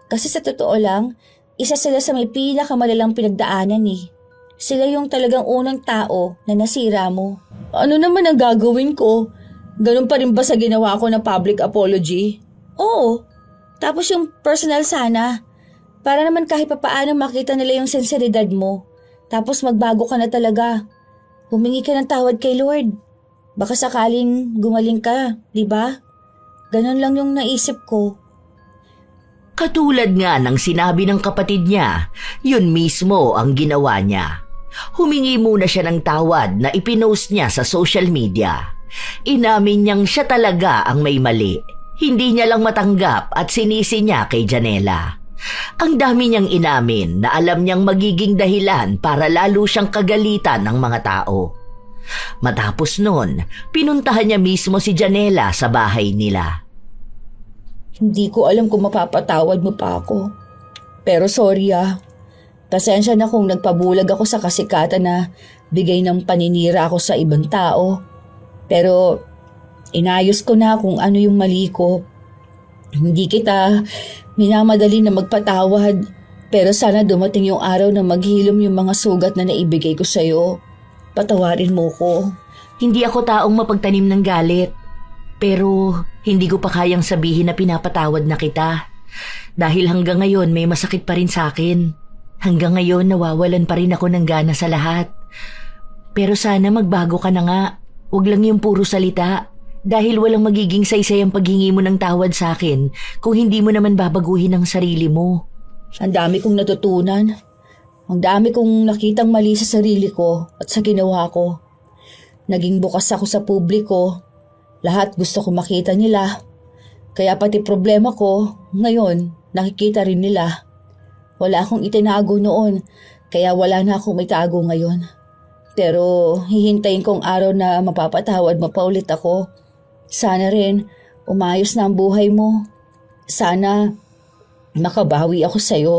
Kasi sa totoo lang, isa sila sa may pinakamalalang pinagdaanan eh. Sila yung talagang unang tao na nasira mo. Ano naman ang gagawin ko? Ganun pa rin ba sa ginawa ko na public apology? Oo. Tapos yung personal sana. Para naman kahit papaano makita nila yung sinseridad mo. Tapos magbago ka na talaga. Humingi ka ng tawad kay Lord. Baka sakaling gumaling ka, di ba? Ganun lang yung naisip ko. Katulad nga ng sinabi ng kapatid niya, yun mismo ang ginawa niya. Humingi muna siya ng tawad na ipinost niya sa social media. Inamin niyang siya talaga ang may mali. Hindi niya lang matanggap at sinisi niya kay Janela. Ang dami niyang inamin na alam niyang magiging dahilan para lalo siyang kagalitan ng mga tao. Matapos nun, pinuntahan niya mismo si Janela sa bahay nila. Hindi ko alam kung mapapatawad mo pa ako. Pero sorry Pasensya na kung nagpabulag ako sa kasikatan na bigay ng paninira ako sa ibang tao. Pero inayos ko na kung ano yung mali ko. Hindi kita minamadali na magpatawad, pero sana dumating yung araw na maghilom yung mga sugat na naibigay ko sa'yo. Patawarin mo ko. Hindi ako taong mapagtanim ng galit. Pero hindi ko pa kayang sabihin na pinapatawad na kita. Dahil hanggang ngayon may masakit pa rin sa akin. Hanggang ngayon nawawalan pa rin ako ng gana sa lahat. Pero sana magbago ka na nga. Huwag lang yung puro salita. Dahil walang magiging saysay ang paghingi mo ng tawad sa akin kung hindi mo naman babaguhin ang sarili mo. Ang dami kong natutunan. Ang dami kong nakitang mali sa sarili ko at sa ginawa ko. Naging bukas ako sa publiko. Lahat gusto ko makita nila. Kaya pati problema ko, ngayon, nakikita rin nila. Wala akong itinago noon, kaya wala na akong itago ngayon. Pero hihintayin kong araw na mapapatawad mo pa ulit ako. Sana rin umayos na ang buhay mo. Sana makabawi ako sa'yo.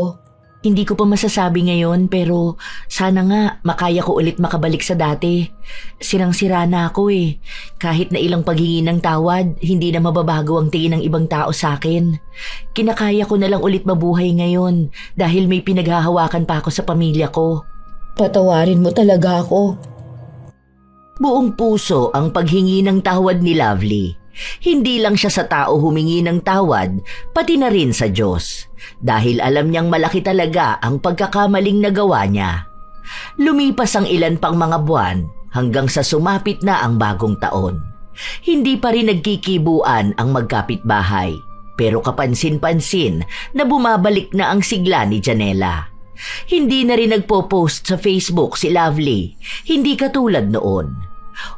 Hindi ko pa masasabi ngayon pero sana nga makaya ko ulit makabalik sa dati. Sirang-sira na ako eh. Kahit na ilang paghingi ng tawad, hindi na mababago ang tingin ng ibang tao sa akin. Kinakaya ko na lang ulit mabuhay ngayon dahil may pinaghahawakan pa ako sa pamilya ko. Patawarin mo talaga ako. Buong puso ang paghingi ng tawad ni Lovely. Hindi lang siya sa tao humingi ng tawad, pati na rin sa Diyos. Dahil alam niyang malaki talaga ang pagkakamaling nagawa niya. Lumipas ang ilan pang mga buwan hanggang sa sumapit na ang bagong taon. Hindi pa rin nagkikibuan ang magkapitbahay. Pero kapansin-pansin na bumabalik na ang sigla ni Janela. Hindi na rin nagpo-post sa Facebook si Lovely, hindi katulad noon.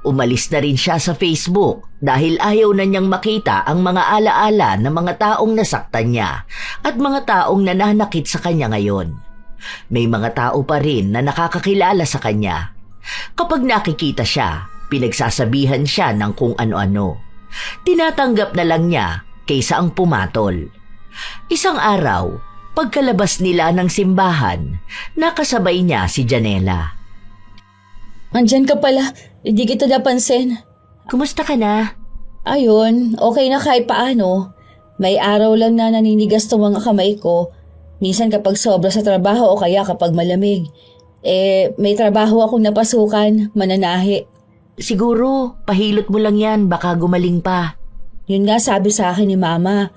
Umalis na rin siya sa Facebook dahil ayaw na niyang makita ang mga alaala ng mga taong nasaktan niya at mga taong nananakit sa kanya ngayon. May mga tao pa rin na nakakakilala sa kanya. Kapag nakikita siya, pinagsasabihan siya ng kung ano-ano. Tinatanggap na lang niya kaysa ang pumatol. Isang araw, pagkalabas nila ng simbahan, nakasabay niya si Janela. Andyan ka pala. Hindi kita napansin. Kumusta ka na? Ayun, okay na kahit paano. May araw lang na naninigas tong mga kamay ko. Minsan kapag sobra sa trabaho o kaya kapag malamig. May trabaho akong napasukan, mananahi. Siguro, pahilot mo lang yan, baka gumaling pa. Yun nga sabi sa akin ni Mama.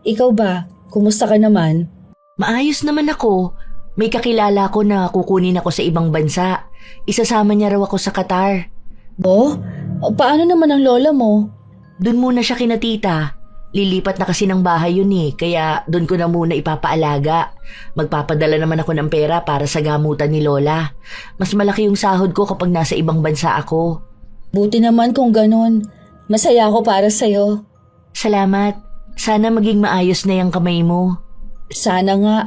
Ikaw ba? Kumusta ka naman? Maayos naman ako. May kakilala ko na kukunin ako sa ibang bansa. Isasama niya raw ako sa Qatar. Paano naman ang lola mo? Doon muna siya kina tita. Lilipat na kasi ng bahay yun eh, kaya doon ko na muna ipapaalaga. Magpapadala naman ako ng pera para sa gamutan ni lola. Mas malaki yung sahod ko kapag nasa ibang bansa ako. Buti naman kung ganun. Masaya ako para sa'yo. Salamat. Sana maging maayos na yung kamay mo. Sana nga.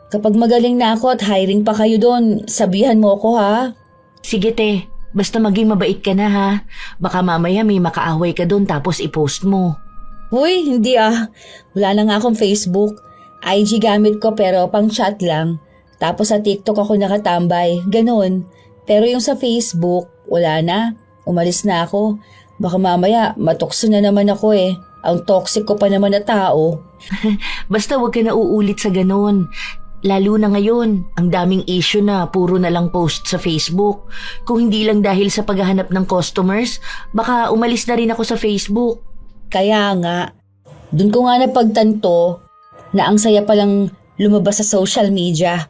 Kapag magaling na ako at hiring pa kayo doon, sabihan mo ako ha. Sige te, basta maging mabait ka na ha. Baka mamaya may makaaway ka doon tapos i-post mo. Huy, hindi ah. Wala na nga akong Facebook. IG gamit ko pero pang chat lang. Tapos sa TikTok ako nakatambay. Ganon. Pero yung sa Facebook, wala na. Umalis na ako. Baka mamaya matukso na naman ako eh. Ang toxic ko pa naman na tao. Basta huwag ka na uulit sa ganon. Lalo na ngayon, ang daming issue na puro na lang post sa Facebook. Kung hindi lang dahil sa paghahanap ng customers, baka umalis na rin ako sa Facebook. Kaya nga, dun ko nga napagtanto na ang saya palang lumabas sa social media.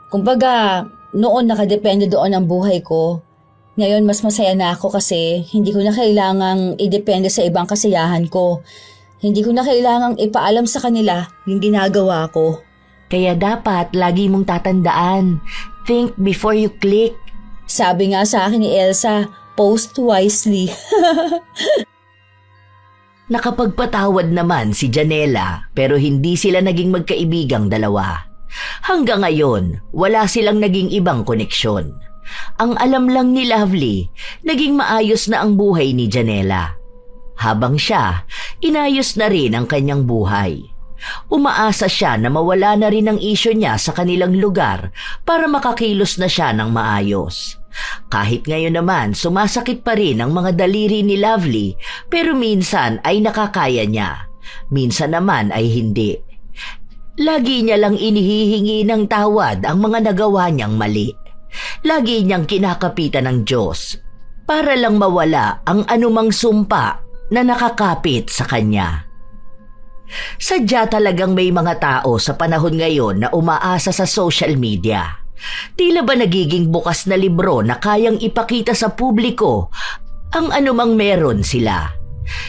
Kumbaga, noon nakadepende doon ang buhay ko. Ngayon mas masaya na ako kasi hindi ko na kailangang idepende sa ibang kasiyahan ko. Hindi ko na kailangang ipaalam sa kanila yung ginagawa ko. Kaya dapat lagi mong tatandaan, think before you click. Sabi nga sa akin ni Elsa, post wisely. Nakapagpatawad naman si Janela pero hindi sila naging magkaibigang dalawa. Hanggang ngayon, wala silang naging ibang koneksyon. Ang alam lang ni Lovely, naging maayos na ang buhay ni Janela. Habang siya, inayos na rin ang kanyang buhay. Umaasa siya na mawala na rin ang isyo niya sa kanilang lugar para makakilos na siya ng maayos. Kahit ngayon naman sumasakit pa rin ang mga daliri ni Lovely pero minsan ay nakakaya niya. Minsan naman ay hindi. Lagi niya lang inihihingi ng tawad ang mga nagawa niyang mali. Lagi niyang kinakapitan ng Diyos para lang mawala ang anumang sumpa na nakakapit sa kanya. Sadya talagang may mga tao sa panahon ngayon na umaasa sa social media. Tila ba nagiging bukas na libro na kayang ipakita sa publiko ang anumang meron sila.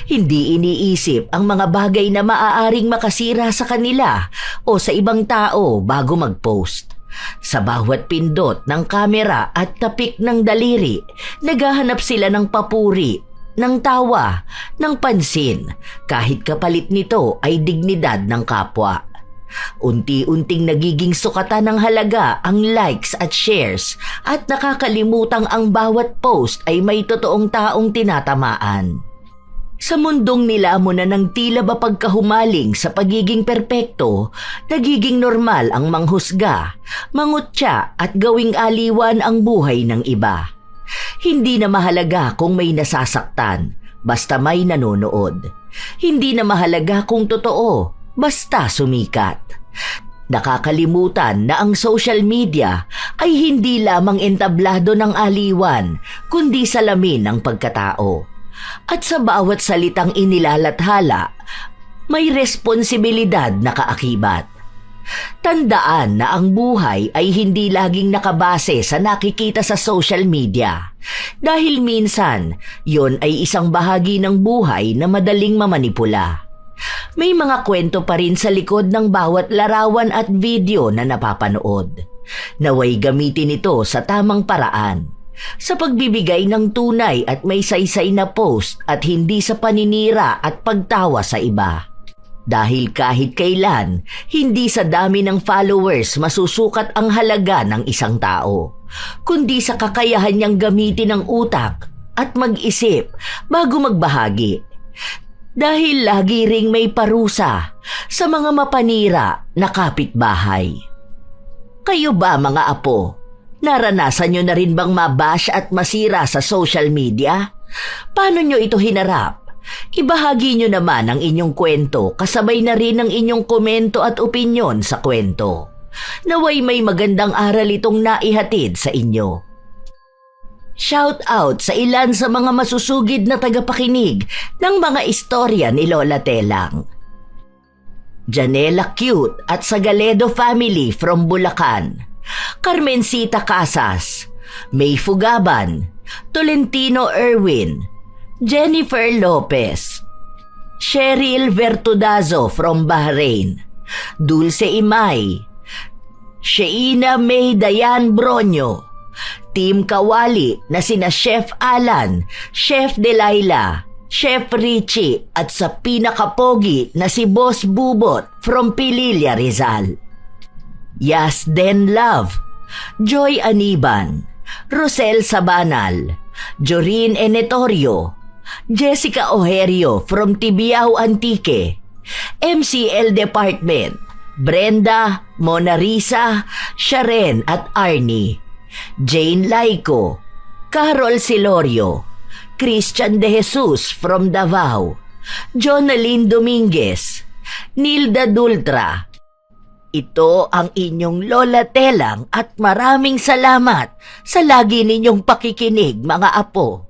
Hindi iniisip ang mga bagay na maaaring makasira sa kanila o sa ibang tao bago mag-post. Sa bawat pindot ng kamera at tapik ng daliri, naghahanap sila ng papuri, ng tawa, ng pansin, kahit kapalit nito ay dignidad ng kapwa. Unti-unting nagiging sukatan ng halaga ang likes at shares at nakakalimutang ang bawat post ay may totoong taong tinatamaan. Sa mundong nilamon na ng tila ba pagkahumaling sa pagiging perpekto, nagiging normal ang manghusga, mangutya at gawing aliwan ang buhay ng iba. Hindi na mahalaga kung may nasasaktan, basta may nanonood. Hindi na mahalaga kung totoo, basta sumikat. Nakakalimutan na ang social media ay hindi lamang entablado ng aliwan, kundi salamin ng pagkatao. At sa bawat salitang inilalathala, may responsibilidad na kaakibat. Tandaan na ang buhay ay hindi laging nakabase sa nakikita sa social media. Dahil minsan, yon ay isang bahagi ng buhay na madaling mamanipula. May mga kwento pa rin sa likod ng bawat larawan at video na napapanood. Naway gamitin ito sa tamang paraan. Sa pagbibigay ng tunay at may saysay na post at hindi sa paninira at pagtawa sa iba. Dahil kahit kailan, hindi sa dami ng followers masusukat ang halaga ng isang tao, kundi sa kakayahan niyang gamitin ang utak at mag-isip bago magbahagi. Dahil lagi ring may parusa sa mga mapanira na kapitbahay. Kayo ba mga apo? Naranasan nyo na rin bang mabash at masira sa social media? Paano nyo ito hinarap? Ibahagi nyo naman ang inyong kwento kasabay na rin ang inyong komento at opinyon sa kwento. Naway may magandang aral itong naihatid sa inyo. Shout out sa ilan sa mga masusugid na tagapakinig ng mga istorya ni Lola Telang. Janela Cute at Sagaledo family from Bulacan. Carmencita Casas, May Fugaban, Tolentino Erwin, Jennifer Lopez, Cheryl Vertudazo from Bahrain, Dulce Imay, Sheina May Dayan Bronyo, Team Kawali na sina Chef Alan, Chef Delilah, Chef Richie at sa pinakapogi na si Boss Bubot from Pililla, Rizal. Yasden Love, Joy Aniban, Rosel Sabanal, Jorin Enetorio, Jessica Ojerio from Tibiao Antique. MCL Department, Brenda, Mona Risa, Sharen at Arnie. Jane Laico, Carol Silorio, Christian De Jesus from Davao, Jonalyn Dominguez, Nilda Dultra. Ito ang inyong Lola Telang at maraming salamat sa lagi ninyong pakikinig, mga apo.